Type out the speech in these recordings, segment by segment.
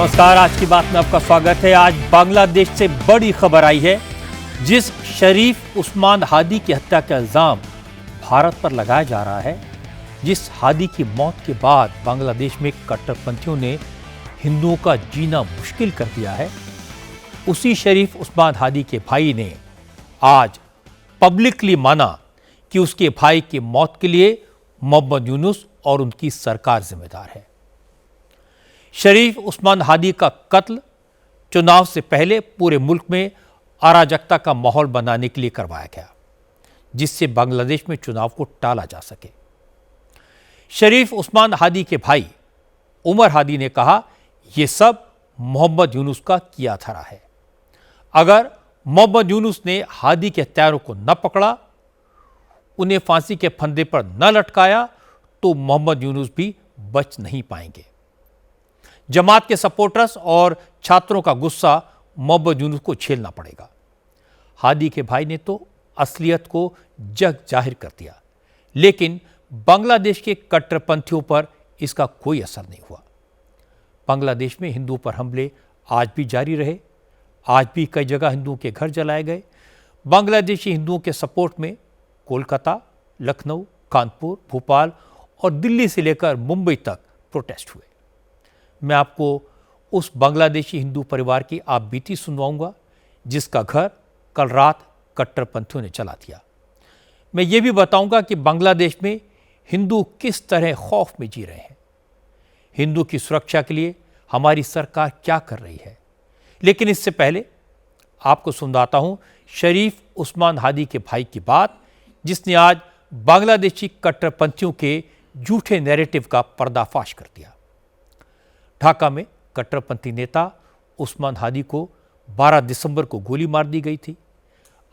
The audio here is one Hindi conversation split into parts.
नमस्कार। आज की बात में आपका स्वागत है। आज बांग्लादेश से बड़ी खबर आई है। जिस शरीफ उस्मान हादी की हत्या का इल्जाम भारत पर लगाया जा रहा है, जिस हादी की मौत के बाद बांग्लादेश में कट्टरपंथियों ने हिंदुओं का जीना मुश्किल कर दिया है, उसी शरीफ उस्मान हादी के भाई ने आज पब्लिकली माना कि उसके भाई की मौत के लिए मोहम्मद यूनुस और उनकी सरकार जिम्मेदार है। शरीफ उस्मान हादी का कत्ल चुनाव से पहले पूरे मुल्क में अराजकता का माहौल बनाने के लिए करवाया गया, जिससे बांग्लादेश में चुनाव को टाला जा सके। शरीफ उस्मान हादी के भाई उमर हादी ने कहा, यह सब मोहम्मद यूनुस का किया धरा है। अगर मोहम्मद यूनुस ने हादी के हत्यारों को न पकड़ा, उन्हें फांसी के फंदे पर न लटकाया, तो मोहम्मद यूनुस भी बच नहीं पाएंगे। जमात के सपोर्टर्स और छात्रों का गुस्सा मोहम्मद यूनुस को झेलना पड़ेगा। हादी के भाई ने तो असलियत को जग जाहिर कर दिया, लेकिन बांग्लादेश के कट्टरपंथियों पर इसका कोई असर नहीं हुआ। बांग्लादेश में हिंदुओं पर हमले आज भी जारी रहे। आज भी कई जगह हिंदुओं के घर जलाए गए। बांग्लादेशी हिंदुओं के सपोर्ट में कोलकाता, लखनऊ, कानपुर, भोपाल और दिल्ली से लेकर मुंबई तक प्रोटेस्ट हुए। मैं आपको उस बांग्लादेशी हिंदू परिवार की आप बीती सुनवाऊंगा, जिसका घर कल रात कट्टरपंथियों ने जला दिया। मैं ये भी बताऊंगा कि बांग्लादेश में हिंदू किस तरह खौफ में जी रहे हैं। हिंदू की सुरक्षा के लिए हमारी सरकार क्या कर रही है। लेकिन इससे पहले आपको सुनाता हूं शरीफ उस्मान हादी के भाई की बात, जिसने आज बांग्लादेशी कट्टरपंथियों के झूठे नैरेटिव का पर्दाफाश कर दिया। ढाका में कट्टरपंथी नेता उस्मान हादी को 12 दिसंबर को गोली मार दी गई थी।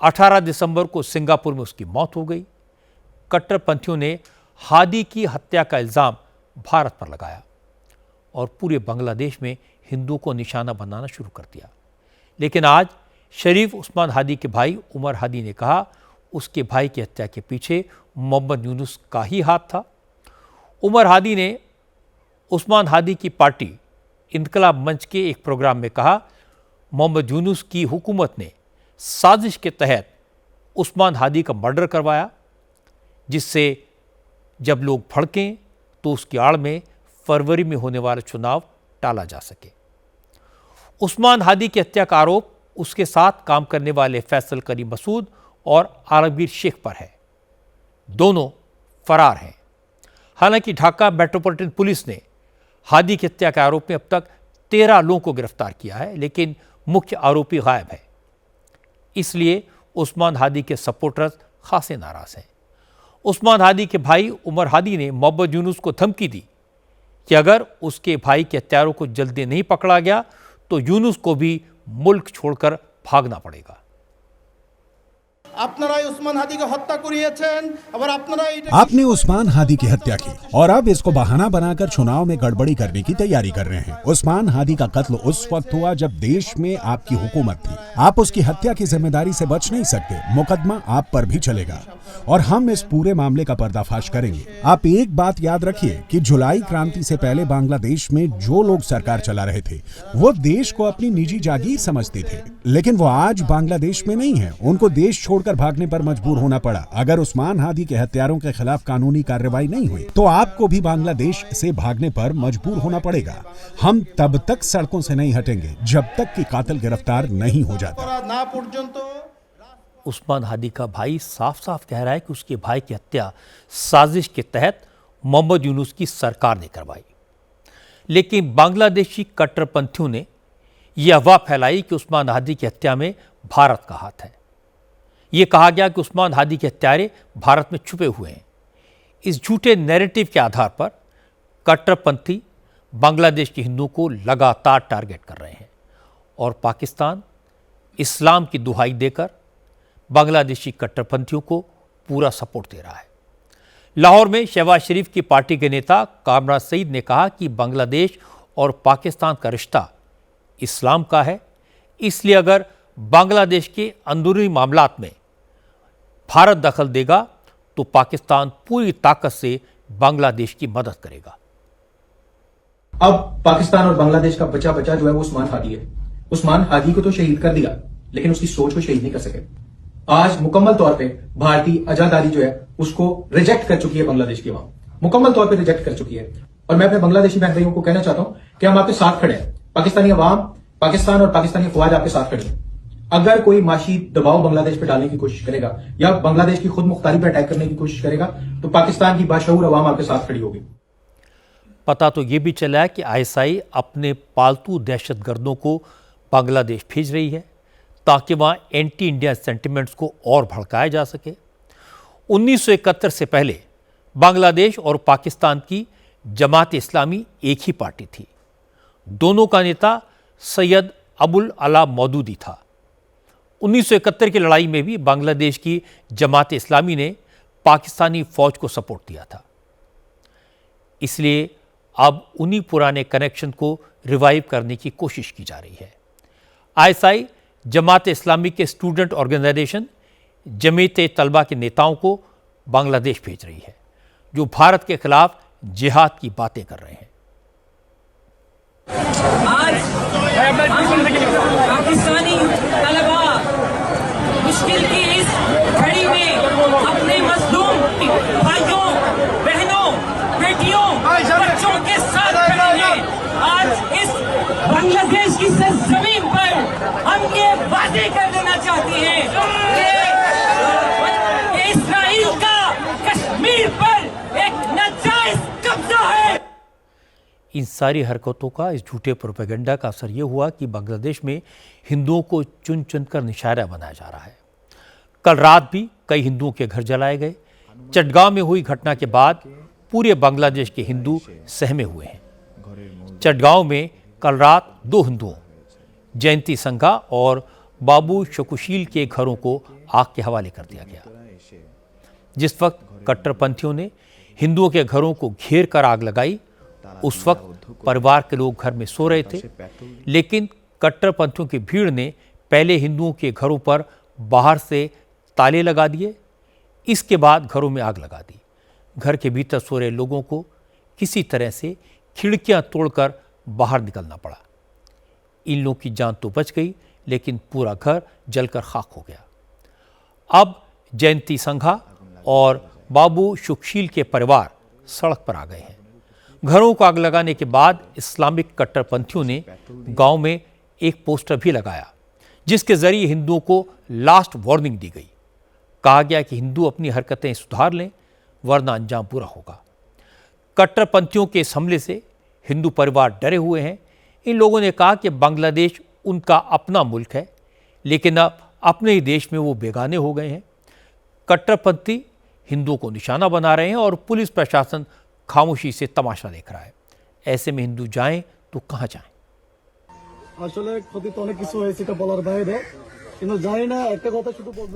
18 दिसंबर को सिंगापुर में उसकी मौत हो गई। कट्टरपंथियों ने हादी की हत्या का इल्जाम भारत पर लगाया और पूरे बांग्लादेश में हिंदुओं को निशाना बनाना शुरू कर दिया। लेकिन आज शरीफ उस्मान हादी के भाई उमर हादी ने कहा, उसके भाई की हत्या के पीछे मोहम्मद यूनुस का ही हाथ था। उमर हादी ने उस्मान हादी की पार्टी इनकलाब मंच के एक प्रोग्राम में कहा, मोहम्मद यूनुस की हुकूमत ने साजिश के तहत उस्मान हादी का मर्डर करवाया, जिससे जब लोग भड़कें तो उसकी आड़ में फरवरी में होने वाला चुनाव टाला जा सके। उस्मान हादी की हत्या का आरोप उसके साथ काम करने वाले फैसल करीम मसूद और आलमगीर शेख पर है। दोनों फरार हैं। हालांकि ढाका मेट्रोपॉलिटन पुलिस ने हादी की हत्या के आरोप में अब तक 13 लोगों को गिरफ्तार किया है, लेकिन मुख्य आरोपी गायब है। इसलिए उस्मान हादी के सपोर्टर्स खासे नाराज हैं। उस्मान हादी के भाई उमर हादी ने मोहम्मद यूनुस को धमकी दी कि अगर उसके भाई के हत्यारों को जल्दी नहीं पकड़ा गया तो यूनुस को भी मुल्क छोड़कर भागना पड़ेगा। आपने उस्मान हादी की हत्या की और अब इसको बहाना बनाकर चुनाव में गड़बड़ी करने की तैयारी कर रहे हैं। उस्मान हादी का कत्ल उस वक्त हुआ जब देश में आपकी हुकूमत थी। आप उसकी हत्या की जिम्मेदारी से बच नहीं सकते। मुकदमा आप पर भी चलेगा और हम इस पूरे मामले का पर्दाफाश करेंगे। आप एक बात याद रखिए कि जुलाई क्रांति से पहले बांग्लादेश में जो लोग सरकार चला रहे थे, वो देश को अपनी निजी जागीर समझते थे, लेकिन वो आज बांग्लादेश में नहीं है। उनको देश छोड़कर भागने पर मजबूर होना पड़ा। अगर उस्मान हादी के हत्यारों के खिलाफ कानूनी कार्रवाई नहीं हुई तो आपको भी बांग्लादेश से भागने पर मजबूर होना पड़ेगा। हम तब तक सड़कों से नहीं हटेंगे जब तक कि कातिल गिरफ्तार नहीं हो जाता। उस्मान हादी का भाई साफ साफ कह रहा है कि उसके भाई की हत्या साजिश के तहत मोहम्मद यूनुस की सरकार ने करवाई। लेकिन बांग्लादेशी कट्टरपंथियों ने यह अफवाह फैलाई कि उस्मान हादी की हत्या में भारत का हाथ है। यह कहा गया कि उस्मान हादी के हत्यारे भारत में छुपे हुए हैं। इस झूठे नैरेटिव के आधार पर कट्टरपंथी बांग्लादेश के हिंदुओं को लगातार टारगेट कर रहे हैं और पाकिस्तान इस्लाम की दुहाई देकर बांग्लादेशी कट्टरपंथियों को पूरा सपोर्ट दे रहा है। लाहौर में शहबाज शरीफ की पार्टी के नेता कामरान सईद ने कहा कि बांग्लादेश और पाकिस्तान का रिश्ता इस्लाम का है, इसलिए अगर बांग्लादेश के अंदरूनी मामलात में भारत दखल देगा तो पाकिस्तान पूरी ताकत से बांग्लादेश की मदद करेगा। अब पाकिस्तान और बांग्लादेश का बचा बचा जो है वो उस्मान हादी है। उस्मान हादी को तो शहीद कर दिया, लेकिन उसकी सोच को शहीद नहीं कर सके। आज मुकम्मल तौर पे भारतीय आजादारी जो है उसको रिजेक्ट कर चुकी है बांग्लादेश की अवाम, मुकम्मल तौर पे रिजेक्ट कर चुकी है। और मैं अपने बांग्लादेशी बहन भाइयों को कहना चाहता हूं कि हम आपके साथ खड़े हैं। पाकिस्तानी अवाम, पाकिस्तान और पाकिस्तानी अफवाज आपके साथ खड़े हैं। अगर कोई माशी दबाव बांग्लादेश पे डालने की कोशिश करेगा या बांग्लादेश की खुद मुख्तारी पर अटैक करने की कोशिश करेगा तो पाकिस्तान की बाशऊर अवाम आपके साथ खड़ी होगी। पता तो ये भी चला है कि आईएसआई अपने पालतू दहशतगर्दों को बांग्लादेश भेज रही है ताकि वहाँ एंटी इंडिया सेंटिमेंट्स को और भड़काया जा सके। 1971 से पहले बांग्लादेश और पाकिस्तान की जमात इस्लामी एक ही पार्टी थी। दोनों का नेता सैयद अबुल अला मौदूदी था। 1971 की लड़ाई में भी बांग्लादेश की जमात इस्लामी ने पाकिस्तानी फौज को सपोर्ट दिया था। इसलिए अब उन्हीं पुराने कनेक्शन को रिवाइव करने की कोशिश की जा रही है। आईएसआई जमात इस्लामी के स्टूडेंट ऑर्गेनाइजेशन जमीयत तलबा के नेताओं को बांग्लादेश भेज रही है, जो भारत के खिलाफ जिहाद की बातें कर रहे हैं। आज पाकिस्तानी तलबा मुश्किल की इस घड़ी में अपने मजलूम भाइयों, बहनों, बेटियों, बच्चों के साथ खड़े हैं। आज इस बांग्लादेश की सरजमीन पर हम ये वादे कर देना चाहते हैं कि इस्राइल का कश्मीर पर एक नाजायज कब्जा है। इन सारी हरकतों का, इस झूठे प्रोपेगेंडा का असर यह हुआ कि बांग्लादेश में हिंदुओं को चुन चुन कर निशाना बनाया जा रहा है। कल रात भी कई हिंदुओं के घर जलाए गए। चटगांव में हुई घटना के बाद पूरे बांग्लादेश के हिंदू सहमे हुए हैं। चटगांव में कल रात 2 हिंदुओं, जयंती संघा और बाबू शकुशील के घरों को आग के हवाले कर दिया गया। जिस वक्त कट्टरपंथियों ने हिंदुओं के घरों को घेर कर आग लगाई, उस वक्त परिवार के लोग घर में सो रहे थे, लेकिन कट्टरपंथियों की भीड़ ने पहले हिंदुओं के घरों पर बाहर से ताले लगा दिए। इसके बाद घरों में आग लगा दी। घर के भीतर सो रहे लोगों को किसी तरह से खिड़कियां तोड़कर बाहर निकलना पड़ा। इन लोगों की जान तो बच गई, लेकिन पूरा घर जलकर खाक हो गया। अब जयंती संघा और बाबू सुखशील के परिवार सड़क पर आ गए हैं। घरों को आग लगाने के बाद इस्लामिक कट्टरपंथियों ने गांव में एक पोस्टर भी लगाया, जिसके जरिए हिंदुओं को लास्ट वार्निंग दी गई। कहा गया कि हिंदू अपनी हरकतें सुधार लें, वरना अंजाम बुरा होगा। कट्टरपंथियों के इस हमले से हिंदू परिवार डरे हुए हैं। इन लोगों ने कहा कि बांग्लादेश उनका अपना मुल्क है, लेकिन अब अपने ही देश में वो बेगाने हो गए हैं। कट्टरपंथी हिंदुओं को निशाना बना रहे हैं और पुलिस प्रशासन खामोशी से तमाशा देख रहा है। ऐसे में हिंदू जाएं तो कहां जाएं?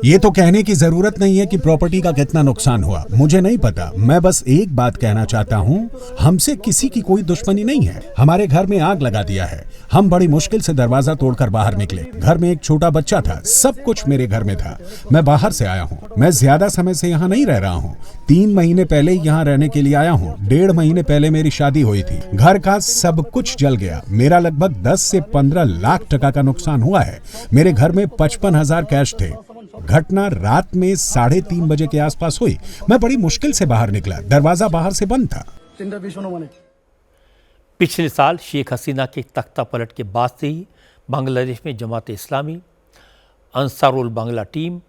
ये तो कहने की जरूरत नहीं है कि प्रॉपर्टी का कितना नुकसान हुआ। मुझे नहीं पता। मैं बस एक बात कहना चाहता हूँ, हमसे किसी की कोई दुश्मनी नहीं है। हमारे घर में आग लगा दिया है। हम बड़ी मुश्किल से दरवाजा तोड़कर बाहर निकले। घर में एक छोटा बच्चा था। सब कुछ मेरे घर में था। मैं बाहर से आया हूँ। मैं ज्यादा समय से यहाँ नहीं रह रहा हूँ। 3 महीने पहले यहाँ रहने के लिए आया हूँ। 1.5 महीने पहले मेरी शादी हुई थी। घर का सब कुछ जल गया। मेरा लगभग 10 से 15 लाख टका का नुकसान हुआ है। मेरे घर में 55,000 कैश थे। घटना रात में 3:30 बजे के आसपास हुई। मैं बड़ी मुश्किल से बाहर निकला। दरवाजा बाहर से बंद था। पिछले साल शेख हसीना के तख्ता पलट के बाद से ही बांग्लादेश में जमात इस्लामी, अंसारुल बांग्ला टीम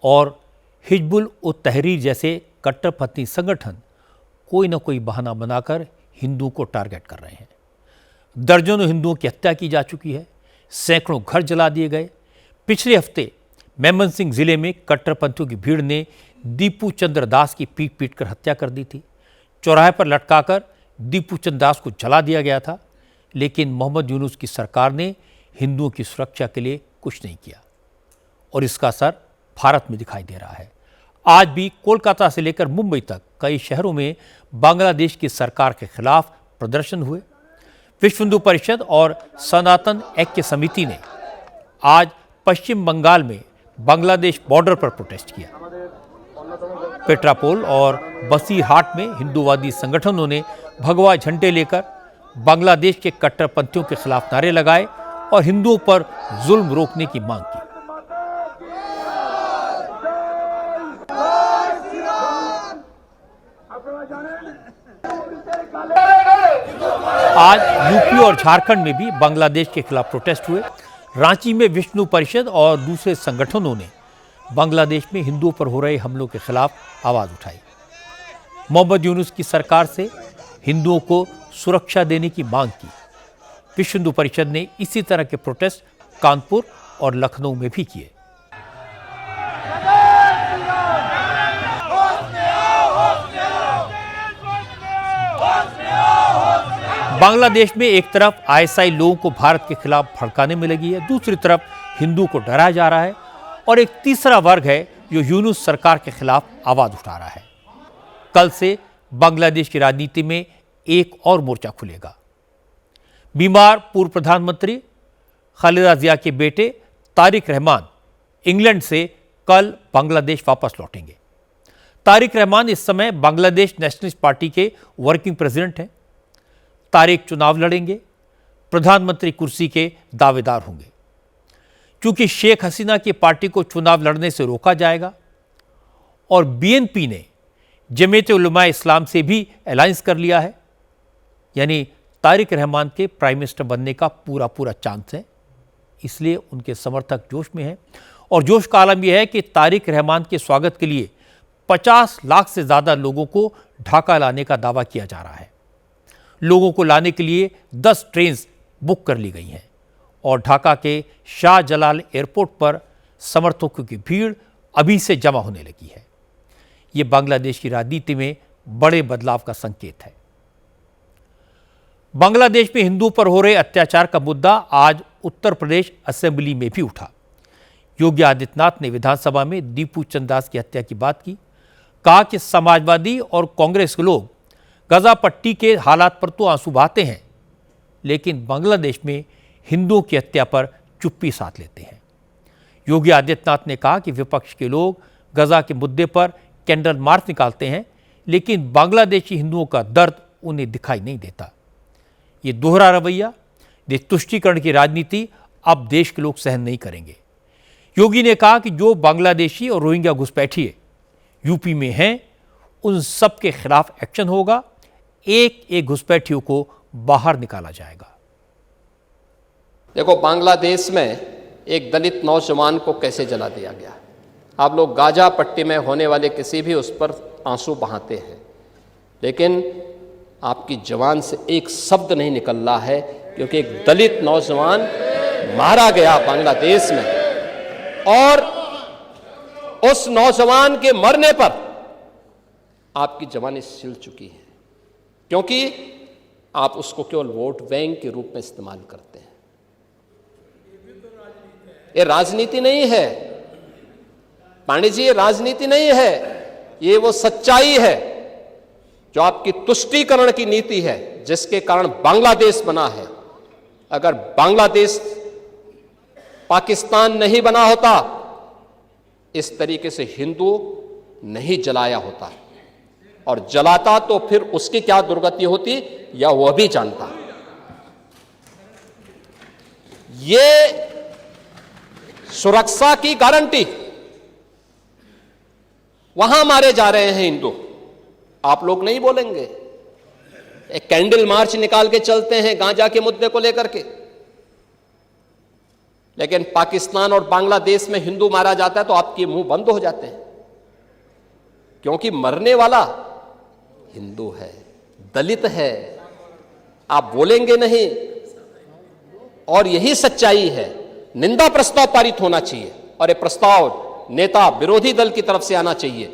और हिजबुल उत तहरीर जैसे कट्टरपंथी संगठन कोई न कोई बहाना बनाकर हिंदुओं को टारगेट कर रहे हैं। दर्जनों हिंदुओं की हत्या की जा चुकी है। सैकड़ों घर जला दिए गए। पिछले हफ्ते मेमनसिंह जिले में कट्टरपंथियों की भीड़ ने दीपू चंद्र दास की पीट पीट कर हत्या कर दी थी। चौराहे पर लटकाकर दीपू चंद्र दास को जला दिया गया था, लेकिन मोहम्मद यूनुस की सरकार ने हिंदुओं की सुरक्षा के लिए कुछ नहीं किया और इसका असर भारत में दिखाई दे रहा है। आज भी कोलकाता से लेकर मुंबई तक कई शहरों में बांग्लादेश की सरकार के खिलाफ प्रदर्शन हुए। विश्व हिंदू परिषद और सनातन ऐक्य समिति ने आज पश्चिम बंगाल में बांग्लादेश बॉर्डर पर प्रोटेस्ट किया। पेट्रापोल और बसीरहाट में हिंदूवादी संगठनों ने भगवा झंडे लेकर बांग्लादेश के कट्टरपंथियों के खिलाफ नारे लगाए और हिंदुओं पर जुल्म रोकने की मांग की। आज यूपी और झारखंड में भी बांग्लादेश के खिलाफ प्रोटेस्ट हुए। रांची में विष्णु परिषद और दूसरे संगठनों ने बांग्लादेश में हिंदुओं पर हो रहे हमलों के खिलाफ आवाज उठाई। मोहम्मद यूनुस की सरकार से हिंदुओं को सुरक्षा देने की मांग की। विश्व हिंदू परिषद ने इसी तरह के प्रोटेस्ट कानपुर और लखनऊ में भी किए। बांग्लादेश में एक तरफ आईएसआई लोगों को भारत के खिलाफ भड़काने में लगी है, दूसरी तरफ हिंदुओं को डराया जा रहा है और एक तीसरा वर्ग है जो यूनुस सरकार के खिलाफ आवाज उठा रहा है। कल से बांग्लादेश की राजनीति में एक और मोर्चा खुलेगा। बीमार पूर्व प्रधानमंत्री खालिदा जिया के बेटे तारिक रहमान इंग्लैंड से कल बांग्लादेश वापस लौटेंगे। तारिक रहमान इस समय बांग्लादेश नेशनलिस्ट पार्टी के वर्किंग प्रेसिडेंट हैं। तारिक चुनाव लड़ेंगे, प्रधानमंत्री कुर्सी के दावेदार होंगे। चूंकि शेख हसीना की पार्टी को चुनाव लड़ने से रोका जाएगा और बीएनपी ने जमीयत उलमा इस्लाम से भी अलायंस कर लिया है, यानी तारिक रहमान के प्राइम मिनिस्टर बनने का पूरा चांस है। इसलिए उनके समर्थक जोश में हैं और जोश का आलम यह है कि तारिक रहमान के स्वागत के लिए 50 लाख से ज़्यादा लोगों को ढाका लाने का दावा किया जा रहा है। लोगों को लाने के लिए 10 ट्रेन बुक कर ली गई हैं और ढाका के शाहजलाल एयरपोर्ट पर समर्थकों की भीड़ अभी से जमा होने लगी है। ये बांग्लादेश की राजनीति में बड़े बदलाव का संकेत है। बांग्लादेश में हिंदुओं पर हो रहे अत्याचार का मुद्दा आज उत्तर प्रदेश असेंबली में भी उठा। योगी आदित्यनाथ ने विधानसभा में दीपू चंदास की हत्या की बात की। कहा कि समाजवादी और कांग्रेस के लोग गजा पट्टी के हालात पर तो आंसू बहाते हैं, लेकिन बांग्लादेश में हिंदुओं की हत्या पर चुप्पी साध लेते हैं। योगी आदित्यनाथ ने कहा कि विपक्ष के लोग गजा के मुद्दे पर कैंडल मार्च निकालते हैं, लेकिन बांग्लादेशी हिंदुओं का दर्द उन्हें दिखाई नहीं देता। ये दोहरा रवैया, ये तुष्टीकरण की राजनीति अब देश के लोग सहन नहीं करेंगे। योगी ने कहा कि जो बांग्लादेशी और रोहिंग्या घुसपैठिए यूपी में हैं, उन सब के खिलाफ एक्शन होगा। एक एक घुसपैठियों को बाहर निकाला जाएगा। देखो, बांग्लादेश में एक दलित नौजवान को कैसे जला दिया गया। आप लोग गाजा पट्टी में होने वाले किसी भी उस पर आंसू बहाते हैं, लेकिन आपकी जवान से एक शब्द नहीं निकल रहा है, क्योंकि एक दलित नौजवान मारा गया बांग्लादेश में और उस नौजवान के मरने पर आपकी जवानी सिल चुकी है, क्योंकि आप उसको केवल वोट बैंक के रूप में इस्तेमाल करते हैं। ये राजनीति नहीं है पांडे जी, ये राजनीति नहीं है, ये वो सच्चाई है जो आपकी तुष्टीकरण की नीति है, जिसके कारण बांग्लादेश बना है। अगर बांग्लादेश पाकिस्तान नहीं बना होता, इस तरीके से हिंदू नहीं जलाया होता, और जलाता तो फिर उसकी क्या दुर्गति होती या वह भी जानता। ये सुरक्षा की गारंटी, वहां मारे जा रहे हैं हिंदू, आप लोग नहीं बोलेंगे। एक कैंडल मार्च निकाल के चलते हैं गांजा के मुद्दे को लेकर के, लेकिन पाकिस्तान और बांग्लादेश में हिंदू मारा जाता है तो आपके मुंह बंद हो जाते हैं, क्योंकि मरने वाला हिंदू है, दलित है, आप बोलेंगे नहीं। और यही सच्चाई है। निंदा प्रस्ताव पारित होना चाहिए और ये प्रस्ताव नेता विरोधी दल की तरफ से आना चाहिए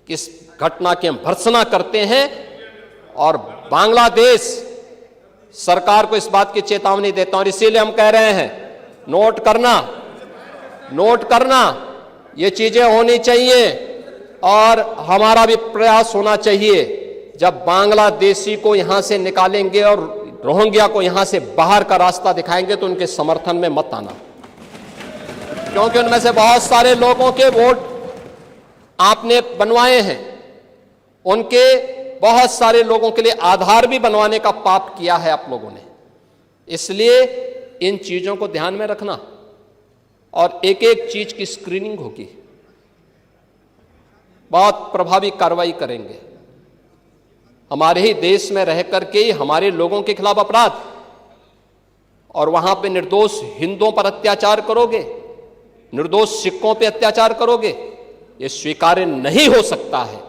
कि इस घटना की हम भर्त्सना करते हैं और बांग्लादेश सरकार को इस बात की चेतावनी देता हूं। और इसीलिए हम कह रहे हैं, नोट करना, ये चीजें होनी चाहिए और हमारा भी प्रयास होना चाहिए। जब बांग्लादेशी को यहां से निकालेंगे और रोहिंग्या को यहां से बाहर का रास्ता दिखाएंगे तो उनके समर्थन में मत आना, क्योंकि उनमें से बहुत सारे लोगों के वोट आपने बनवाए हैं, उनके बहुत सारे लोगों के लिए आधार भी बनवाने का पाप किया है आप लोगों ने। इसलिए इन चीजों को ध्यान में रखना और एक एक चीज की स्क्रीनिंग होगी, बहुत प्रभावी कार्रवाई करेंगे। हमारे ही देश में रह करके ही हमारे लोगों के खिलाफ अपराध और वहां पे निर्दोष हिंदुओं पर अत्याचार करोगे, निर्दोष सिखों पे अत्याचार करोगे, यह स्वीकार्य नहीं हो सकता है।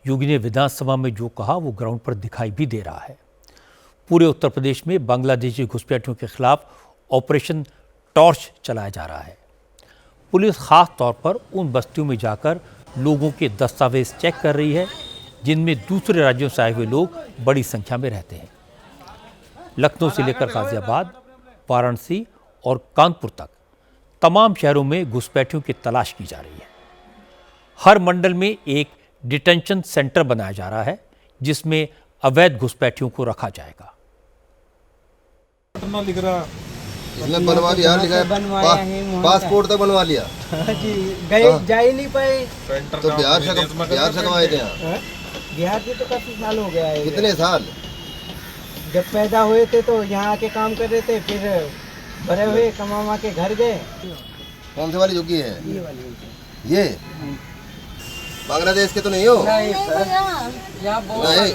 योगी ने विधानसभा में जो कहा वो ग्राउंड पर दिखाई भी दे रहा है। पूरे उत्तर प्रदेश में बांग्लादेशी घुसपैठियों के खिलाफ ऑपरेशन टॉर्च चलाया जा रहा है। पुलिस खास तौर पर उन बस्तियों में जाकर लोगों के दस्तावेज चेक कर रही है जिनमें दूसरे राज्यों से आए हुए लोग बड़ी संख्या में रहते हैं। लखनऊ से लेकर गाजियाबाद, वाराणसी और कानपुर तक तमाम शहरों में घुसपैठियों की तलाश की जा रही है। हर मंडल में एक डिटेंशन सेंटर बनाया जा रहा है जिसमें अवैध घुसपैठियों को रखा जाएगा। लिख रहा इसमें बनवा लिया, लिखा है पासपोर्ट तक बनवा लिया जी, गए जा ही नहीं पाए तो बिहार से कमाए थे यहाँ। बिहार के तो काफी साल हो गया है। कितने साल? जब पैदा हुए थे तो यहाँ आके काम कर रहे थे, फिर बड़े हुए कमा के घर गए। कौन सी वाली झुकी है? ये वाली ये बांग्लादेश के तो नहीं हो? नहीं सर, नहीं,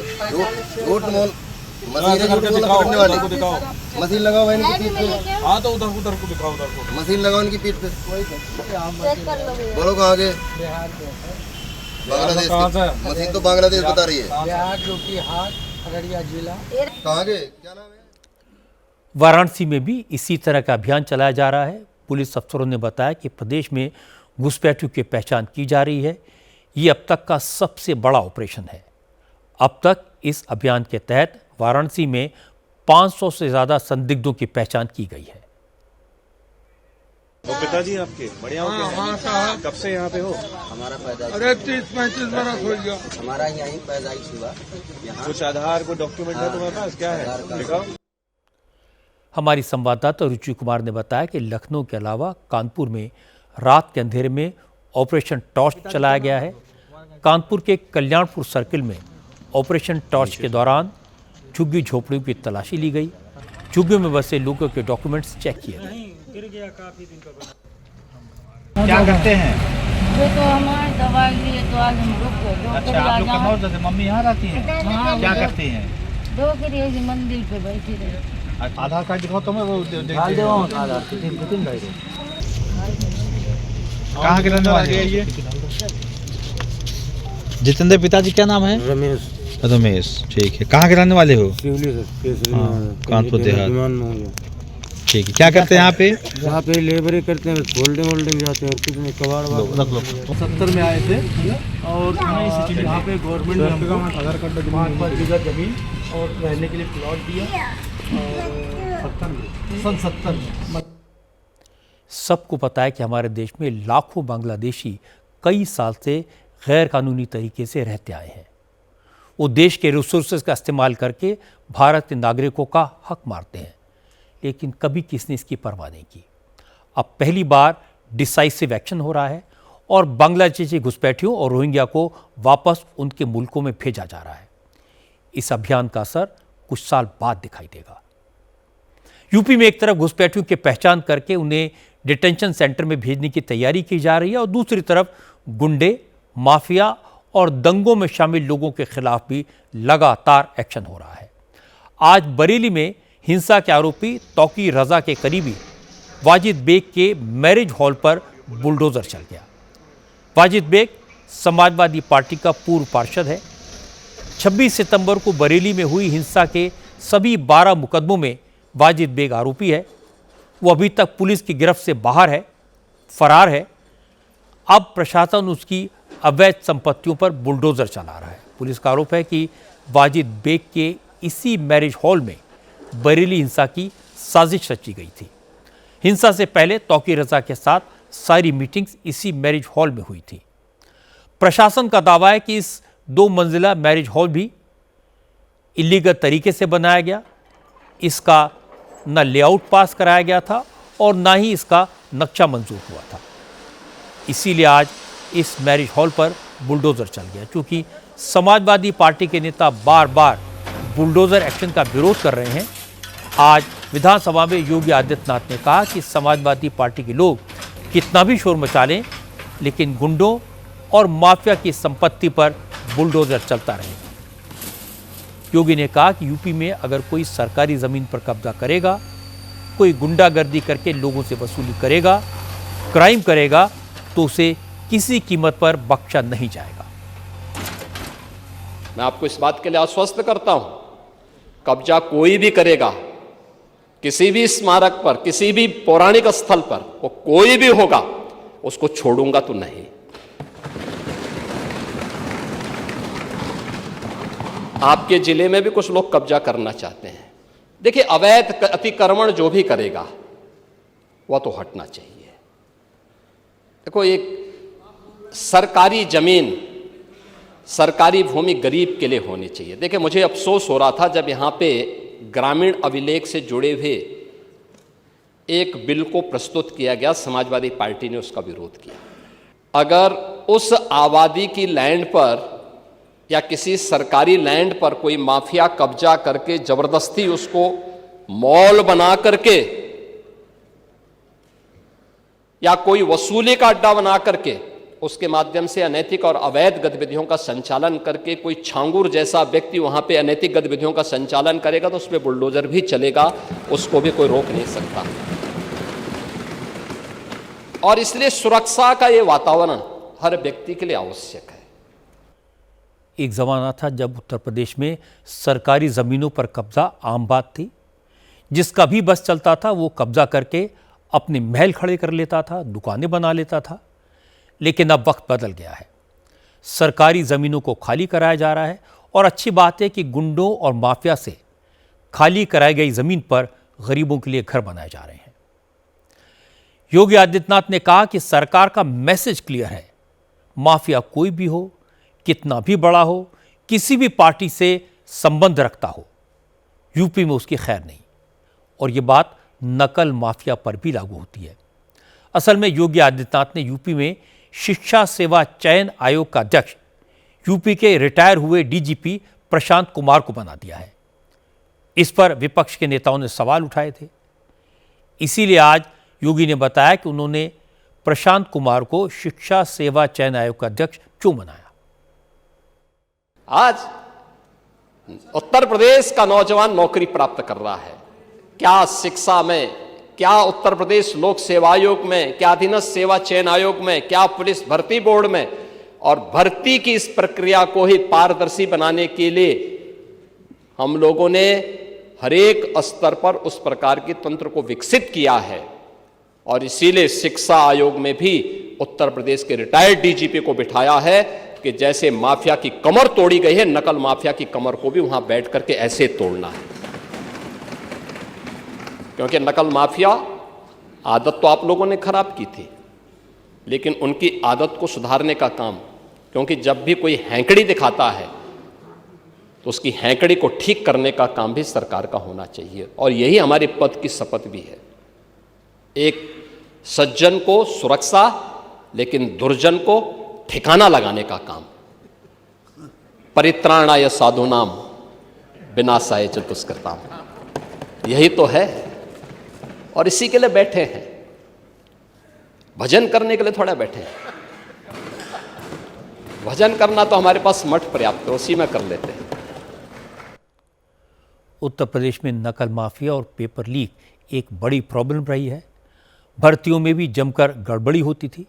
झूठ मोल मशीन पकड़ने वाली मशीन लगाओ भाई इनकी पीठ पे। हाँ तो उधर को दिखाओ, उधर को मशीन लगाओ इनकी पीठ पे। बोलो कहाँ के? बिहार के बांग्लादेश की मशीन तो बांग्लादेश बता रही है। बिहार जो की हाथ अररिया जिला। कहाँ के? क्या नाम है? वाराणसी में भी इसी तरह का अभियान चलाया जा रहा है। पुलिस अफसरों ने बताया कि प्रदेश में घुसपैठियों की पहचान की जा रही है। ये अब तक का सबसे बड़ा ऑपरेशन है। अब तक इस अभियान के तहत वाराणसी में 500 से ज़्यादा संदिग्धों की पहचान की गई है। तो पिताजी आपके बढ़िया हो गए? कब से यहाँ पे हो? हमारा पैदाइश अरे 30-35 बरस हो गया। हमारा यहीं पैदाइश हुआ। कुछ आधार को डॉक्यूमेंट है तुम्हारे पास? क्या है दिखाओ। हमारी संवाददाता रुचि कुमार ने बताया कि लखनऊ के अलावा कानपुर में रात के अंधेरे में ऑपरेशन टॉर्च चलाया गया है। कानपुर के कल्याणपुर सर्किल में ऑपरेशन टॉर्च के दौरान झुग्गी झोपड़ियों की तलाशी ली गई। झुग्गियों में बसे लोगों के डॉक्यूमेंट्स चेक किए गए। क्या करते हैं? ये तो हमारे दवाई लिए तो आज हम रुक गए। अच्छा, आप लोग कहाँ जैसे मम्मी यहाँ रहती हैं? हाँ, क्या करती हैं? दो के मंदिर पे बैठी रही। आधार कार्ड दिखाओ तुम्हें, वो कहाँ के रहने वाले हैं ये? जितेंद्र पिताजी क्या नाम है? रमेश। ठीक है, कहाँ के रहने वाले हो? कानपुर देहात। ठीक है, क्या करते हैं यहाँ पे? यहाँ पे लेबरे करते हैं, होल्डिंग जाते हैं, कुछ नहीं कबाड़। 70 में आए थे और यहाँ पे गवर्नमेंट ने हमको 5 बीघा जमीन और रहने के लिए प्लॉट दिया और 70 में। सबको पता है कि हमारे देश में लाखों बांग्लादेशी कई साल से गैर कानूनी तरीके से रहते आए हैं। वो देश के रिसोर्सेज का इस्तेमाल करके भारत के नागरिकों का हक मारते हैं, लेकिन कभी किसने इसकी परवाह नहीं की। अब पहली बार डिसाइसिव एक्शन हो रहा है और बांग्लादेशी घुसपैठियों और रोहिंग्या को वापस उनके मुल्कों में भेजा जा रहा है। इस अभियान का असर कुछ साल बाद दिखाई देगा। यूपी में एक तरफ घुसपैठियों की पहचान करके उन्हें डिटेंशन सेंटर में भेजने की तैयारी की जा रही है और दूसरी तरफ गुंडे, माफिया और दंगों में शामिल लोगों के खिलाफ भी लगातार एक्शन हो रहा है। आज बरेली में हिंसा के आरोपी तौकी रजा के करीबी वाजिद बेग के मैरिज हॉल पर बुलडोजर चल गया। वाजिद बेग समाजवादी पार्टी का पूर्व पार्षद है। 26 सितंबर को बरेली में हुई हिंसा के सभी 12 मुकदमों में वाजिद बेग आरोपी है। वो अभी तक पुलिस की गिरफ्त से बाहर है, फरार है। अब प्रशासन उसकी अवैध संपत्तियों पर बुलडोजर चला रहा है। पुलिस का आरोप है कि वाजिद बेग के इसी मैरिज हॉल में बरेली हिंसा की साजिश रची गई थी। हिंसा से पहले तौकी रजा के साथ सारी मीटिंग्स इसी मैरिज हॉल में हुई थी। प्रशासन का दावा है कि इस 2 मंजिला मैरिज हॉल भी इलीगल तरीके से बनाया गया। इसका न लेआउट पास कराया गया था और ना ही इसका नक्शा मंजूर हुआ था। इसीलिए आज इस मैरिज हॉल पर बुलडोजर चल गया। क्योंकि समाजवादी पार्टी के नेता बार बार बुलडोजर एक्शन का विरोध कर रहे हैं, आज विधानसभा में योगी आदित्यनाथ ने कहा कि समाजवादी पार्टी के लोग कितना भी शोर मचा लें, लेकिन गुंडों और माफिया की संपत्ति पर बुलडोजर चलता रहेगा। योगी ने कहा कि यूपी में अगर कोई सरकारी जमीन पर कब्जा करेगा, कोई गुंडागर्दी करके लोगों से वसूली करेगा, क्राइम करेगा, तो उसे किसी कीमत पर बख्शा नहीं जाएगा। मैं आपको इस बात के लिए आश्वस्त करता हूं, कब्जा कोई भी करेगा किसी भी स्मारक पर, किसी भी पौराणिक स्थल पर, वो कोई भी होगा, उसको छोड़ूंगा तो नहीं। आपके जिले में भी कुछ लोग कब्जा करना चाहते हैं। देखिए, अवैध अतिक्रमण जो भी करेगा वह तो हटना चाहिए। देखो, एक सरकारी जमीन, सरकारी भूमि गरीब के लिए होनी चाहिए। देखिए, मुझे अफसोस हो रहा था जब यहाँ पे ग्रामीण अभिलेख से जुड़े हुए एक बिल को प्रस्तुत किया गया, समाजवादी पार्टी ने उसका विरोध किया। अगर उस आबादी की लैंड पर या किसी सरकारी लैंड पर कोई माफिया कब्जा करके जबरदस्ती उसको मॉल बना करके या कोई वसूली का अड्डा बना करके उसके माध्यम से अनैतिक और अवैध गतिविधियों का संचालन करके कोई छांगुर जैसा व्यक्ति वहां पे अनैतिक गतिविधियों का संचालन करेगा, तो उस पर बुलडोजर भी चलेगा, उसको भी कोई रोक नहीं सकता। और इसलिए सुरक्षा का ये वातावरण हर व्यक्ति के लिए आवश्यक है। एक ज़माना था जब उत्तर प्रदेश में सरकारी ज़मीनों पर कब्जा आम बात थी। जिसका भी बस चलता था वो कब्जा करके अपने महल खड़े कर लेता था, दुकानें बना लेता था। लेकिन अब वक्त बदल गया है, सरकारी ज़मीनों को खाली कराया जा रहा है। और अच्छी बात है कि गुंडों और माफिया से खाली कराई गई ज़मीन पर गरीबों के लिए घर बनाए जा रहे हैं। योगी आदित्यनाथ ने कहा कि सरकार का मैसेज क्लियर है, माफिया कोई भी हो, कितना भी बड़ा हो, किसी भी पार्टी से संबंध रखता हो, यूपी में उसकी खैर नहीं। और ये बात नकल माफिया पर भी लागू होती है। असल में योगी आदित्यनाथ ने यूपी में शिक्षा सेवा चयन आयोग का अध्यक्ष यूपी के रिटायर हुए डीजीपी प्रशांत कुमार को बना दिया है। इस पर विपक्ष के नेताओं ने सवाल उठाए थे। इसीलिए आज योगी ने बताया कि उन्होंने प्रशांत कुमार को शिक्षा सेवा चयन आयोग का अध्यक्ष क्यों बनाया। आज उत्तर प्रदेश का नौजवान नौकरी प्राप्त कर रहा है। क्या शिक्षा में, क्या उत्तर प्रदेश लोक सेवा आयोग में, क्या अधीनस्थ सेवा चयन आयोग में, क्या पुलिस भर्ती बोर्ड में, और भर्ती की इस प्रक्रिया को ही पारदर्शी बनाने के लिए हम लोगों ने हरेक स्तर पर उस प्रकार के तंत्र को विकसित किया है। और इसीलिए शिक्षा आयोग में भी उत्तर प्रदेश के रिटायर्ड डीजीपी को बिठाया है कि जैसे माफिया की कमर तोड़ी गई है, नकल माफिया की कमर को भी वहां बैठ करके ऐसे तोड़ना है। क्योंकि नकल माफिया आदत तो आप लोगों ने खराब की थी, लेकिन उनकी आदत को सुधारने का काम, क्योंकि जब भी कोई हैंकड़ी दिखाता है तो उसकी हैंकड़ी को ठीक करने का काम भी सरकार का होना चाहिए। और यही हमारे पद की शपथ भी है, एक सज्जन को सुरक्षा, लेकिन दुर्जन को ठिकाना लगाने का काम। परित्राणाय साधूनाम विनाशाय च दुष्कृताम, यही तो है। और इसी के लिए बैठे हैं, भजन करने के लिए थोड़ा बैठे हैं। भजन करना तो हमारे पास मठ पर्याप्त है, उसी में कर लेते हैं। उत्तर प्रदेश में नकल माफिया और पेपर लीक एक बड़ी प्रॉब्लम रही है। भर्तियों में भी जमकर गड़बड़ी होती थी।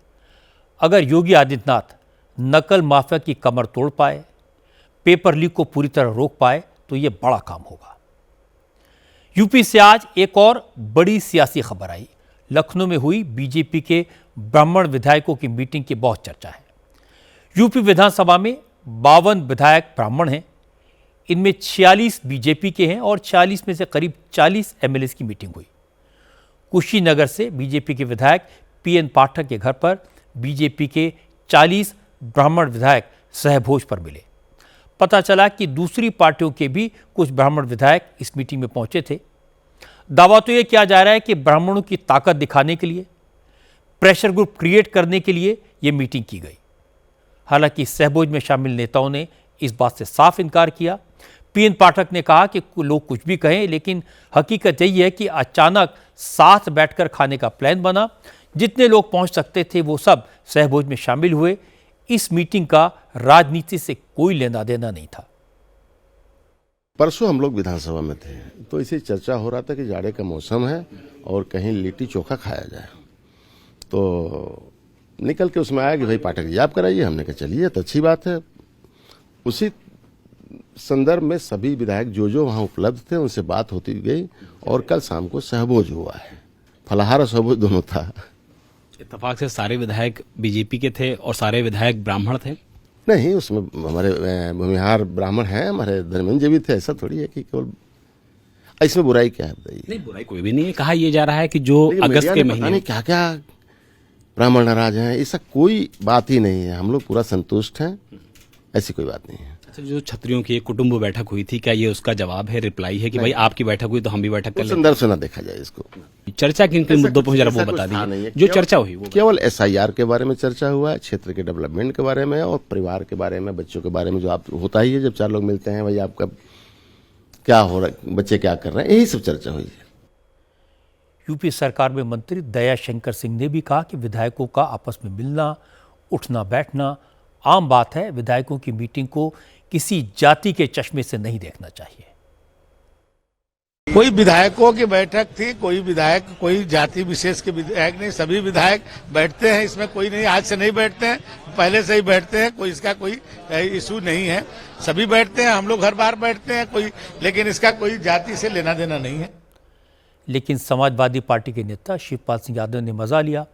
अगर योगी आदित्यनाथ नकल माफिया की कमर तोड़ पाए, पेपर लीक को पूरी तरह रोक पाए, तो ये बड़ा काम होगा। यूपी से आज एक और बड़ी सियासी खबर आई। लखनऊ में हुई बीजेपी के ब्राह्मण विधायकों की मीटिंग की बहुत चर्चा है। यूपी विधानसभा में 52 विधायक ब्राह्मण हैं। इनमें 46 बीजेपी के हैं और 40 में से करीब 40 एमएलए की मीटिंग हुई। कुशीनगर से बीजेपी के विधायक पीएन पाठक के घर पर बीजेपी के 40 ब्राह्मण विधायक सहभोज पर मिले। पता चला कि दूसरी पार्टियों के भी कुछ ब्राह्मण विधायक इस मीटिंग में पहुंचे थे। दावा तो यह किया जा रहा है कि ब्राह्मणों की ताकत दिखाने के लिए, प्रेशर ग्रुप क्रिएट करने के लिए यह मीटिंग की गई। हालांकि सहभोज में शामिल नेताओं ने इस बात से साफ इनकार किया। पीएन पाठक ने कहा कि लोग कुछ भी कहें, लेकिन हकीकत यही है कि अचानक साथ बैठकर खाने का प्लान बना। जितने लोग पहुंच सकते थे वो सब सहभोज में शामिल हुए। इस मीटिंग का राजनीति से कोई लेना देना नहीं था। परसों हम लोग विधानसभा में थे तो इसी चर्चा हो रहा था कि जाड़े का मौसम है और कहीं लिट्टी चोखा खाया जाए। तो निकल के उसमें आया कि भाई पाठक जी आप कराइए। हमने कहा चलिए तो अच्छी बात है। उसी संदर्भ में सभी विधायक जो वहां उपलब्ध थे उनसे बात होती गई और कल शाम को सहभोज हुआ है। फलाहार और सहभोज दोनों था। इत्तेफाक से सारे विधायक बीजेपी के थे और सारे विधायक ब्राह्मण थे? नहीं, उसमें हमारे भूमिहार ब्राह्मण हैं, हमारे धर्मेंद्र जी भी थे। ऐसा थोड़ी है कि केवल इसमें बुराई क्या है बताइए। नहीं, बुराई कोई भी नहीं है। कहा यह जा रहा है कि जो अगस्त के महीने में क्या क्या ब्राह्मण नाराज हैं, ऐसा कोई बात ही नहीं है। हम लोग पूरा संतुष्ट हैं, ऐसी कोई बात नहीं है। अच्छा, जो छत्रियों की एक कुटुंब बैठक हुई थी, क्या ये उसका जवाब है, रिप्लाई है कि भाई आपकी बैठक हुई तो हम भी बैठक कर लें? संदर्भ से ना देखा जाए इसको। चर्चा किन किन मुद्दों पर जरा वो बता दीजिए जो चर्चा हुई। वो केवल SIR के बारे में चर्चा हुआ है, क्षेत्र के डेवलपमेंट के बारे में और परिवार के बारे में, बच्चों के बारे में। जो आप होता ही है जब चार लोग मिलते हैं, भाई आपका क्या हो रहा है, बच्चे क्या कर रहे हैं, यही सब चर्चा हुई है। यूपी सरकार में मंत्री दया शंकर सिंह ने भी कहा कि विधायकों का आपस में मिलना, उठना बैठना आम बात है। विधायकों की मीटिंग को किसी जाति के चश्मे से नहीं देखना चाहिए। कोई विधायकों की बैठक थी, कोई विधायक कोई जाति विशेष के विधायक नहीं, सभी विधायक बैठते हैं। इसमें कोई नहीं, आज से नहीं बैठते हैं, पहले से ही बैठते हैं। कोई इसका कोई इशू नहीं है, सभी बैठते हैं। हम लोग हर बार बैठते हैं कोई, लेकिन इसका कोई जाति से लेना देना नहीं है। लेकिन समाजवादी पार्टी के नेता शिवपाल सिंह यादव ने मजा लिया।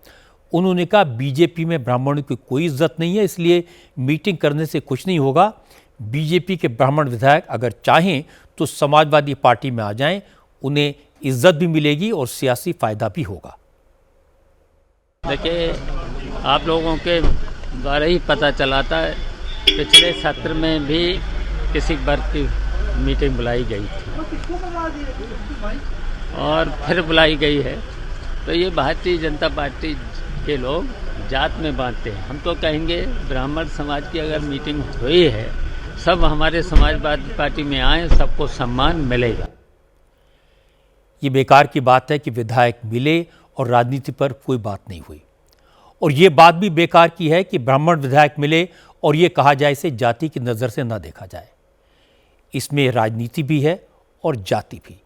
उन्होंने कहा बीजेपी में ब्राह्मणों की कोई इज्जत नहीं है, इसलिए मीटिंग करने से कुछ नहीं होगा। बीजेपी के ब्राह्मण विधायक अगर चाहें तो समाजवादी पार्टी में आ जाएं, उन्हें इज्जत भी मिलेगी और सियासी फायदा भी होगा। देखिए, आप लोगों के द्वारा ही पता चला था, पिछले सत्र में भी किसी वर्ग की मीटिंग बुलाई गई थी और फिर बुलाई गई है। तो ये भारतीय जनता पार्टी के लोग जात में बांटते हैं। हम तो कहेंगे ब्राह्मण समाज की अगर मीटिंग हुई है, सब हमारे समाजवादी पार्टी में आए, सबको सम्मान मिलेगा। ये बेकार की बात है कि विधायक मिले और राजनीति पर कोई बात नहीं हुई। और ये बात भी बेकार की है कि ब्राह्मण विधायक मिले और ये कहा जाए इसे जाति की नज़र से न देखा जाए। इसमें राजनीति भी है और जाति भी।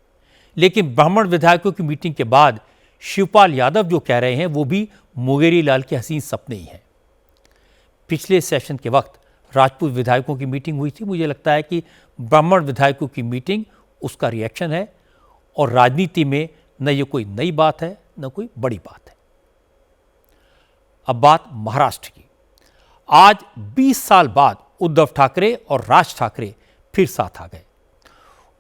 लेकिन ब्राह्मण विधायकों की मीटिंग के बाद शिवपाल यादव जो कह रहे हैं वो भी मुंगेरी लाल के हसीन सपने ही हैं। पिछले सेशन के वक्त राजपूत विधायकों की मीटिंग हुई थी। मुझे लगता है कि ब्राह्मण विधायकों की मीटिंग उसका रिएक्शन है और राजनीति में न ये कोई नई बात है न कोई बड़ी बात है। अब बात महाराष्ट्र की। आज 20 साल बाद उद्धव ठाकरे और राज ठाकरे फिर साथ आ गए।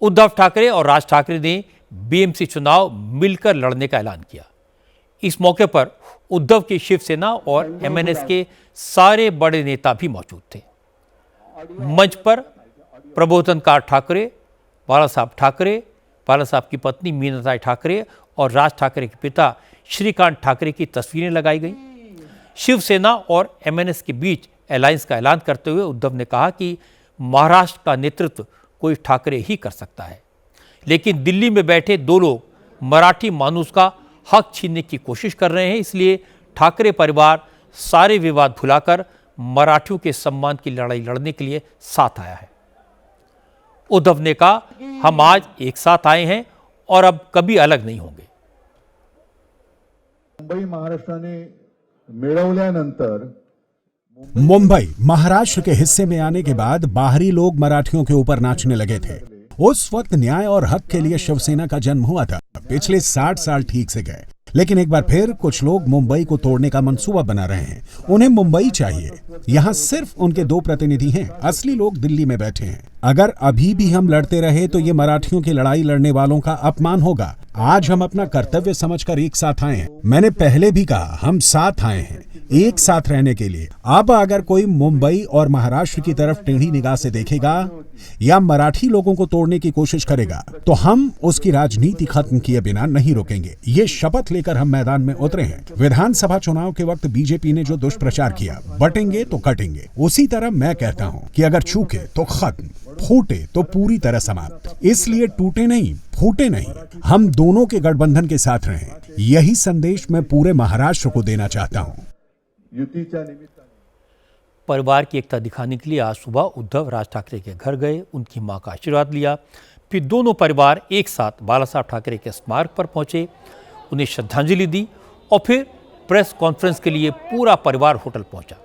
उद्धव ठाकरे और राज ठाकरे ने BMC चुनाव मिलकर लड़ने का ऐलान किया। इस मौके पर उद्धव की शिवसेना और MNS के सारे बड़े नेता भी मौजूद थे। मंच पर प्रबोधनकार ठाकरे, बाला साहब ठाकरे, बाला साहब की पत्नी मीनाताई ठाकरे और राज ठाकरे के पिता श्रीकांत ठाकरे की तस्वीरें लगाई गईं। शिवसेना और MNS के बीच अलायंस का ऐलान करते हुए उद्धव ने कहा कि महाराष्ट्र का नेतृत्व कोई ठाकरे ही कर सकता है, लेकिन दिल्ली में बैठे दो लोग मराठी मानुस का हक छीनने की कोशिश कर रहे हैं। इसलिए ठाकरे परिवार सारे विवाद भुलाकर मराठियों के सम्मान की लड़ाई लड़ने के लिए साथ आया है। उद्धव ने कहा, हम आज एक साथ आए हैं और अब कभी अलग नहीं होंगे। मुंबई महाराष्ट्राने मिळवल्यानंतर मुंबई महाराष्ट्र के हिस्से में आने के बाद बाहरी लोग मराठियों के ऊपर नाचने लगे थे। उस वक्त न्याय और हक के लिए शिवसेना का जन्म हुआ था। पिछले 60 साल ठीक से गए, लेकिन एक बार फिर कुछ लोग मुंबई को तोड़ने का मंसूबा बना रहे हैं। उन्हें मुंबई चाहिए। यहाँ सिर्फ उनके 2 प्रतिनिधि हैं, असली लोग दिल्ली में बैठे हैं। अगर अभी भी हम लड़ते रहे तो ये मराठियों की लड़ाई लड़ने वालों का अपमान होगा। आज हम अपना कर्तव्य समझकर एक साथ आए हैं। मैंने पहले भी कहा, हम साथ आए हैं एक साथ रहने के लिए। अब अगर कोई मुंबई और महाराष्ट्र की तरफ टेढ़ी निगाह से देखेगा या मराठी लोगों को तोड़ने की कोशिश करेगा तो हम उसकी राजनीति खत्म किए बिना नहीं रुकेंगे। ये शपथ लेकर हम मैदान में उतरे हैं। विधानसभा चुनाव के वक्त बीजेपी ने जो दुष्प्रचार किया, बटेंगे तो कटेंगे, उसी तरह मैं कहता हूं कि अगर चूके तो खत्म, फूटे तो पूरी तरह समाप्त। इसलिए टूटे नहीं, फूटे नहीं, हम दोनों के गठबंधन के साथ रहें। यही संदेश मैं पूरे महाराष्ट्र को देना चाहता हूं। परिवार की एकता दिखाने के लिए आज सुबह उद्धव राज ठाकरे के घर गए, उनकी मां का आशीर्वाद लिया। फिर दोनों परिवार एक साथ बाला साहब ठाकरे के स्मारक पर पहुंचे, उन्हें श्रद्धांजलि दी और फिर प्रेस कॉन्फ्रेंस के लिए पूरा परिवार होटल पहुंचा।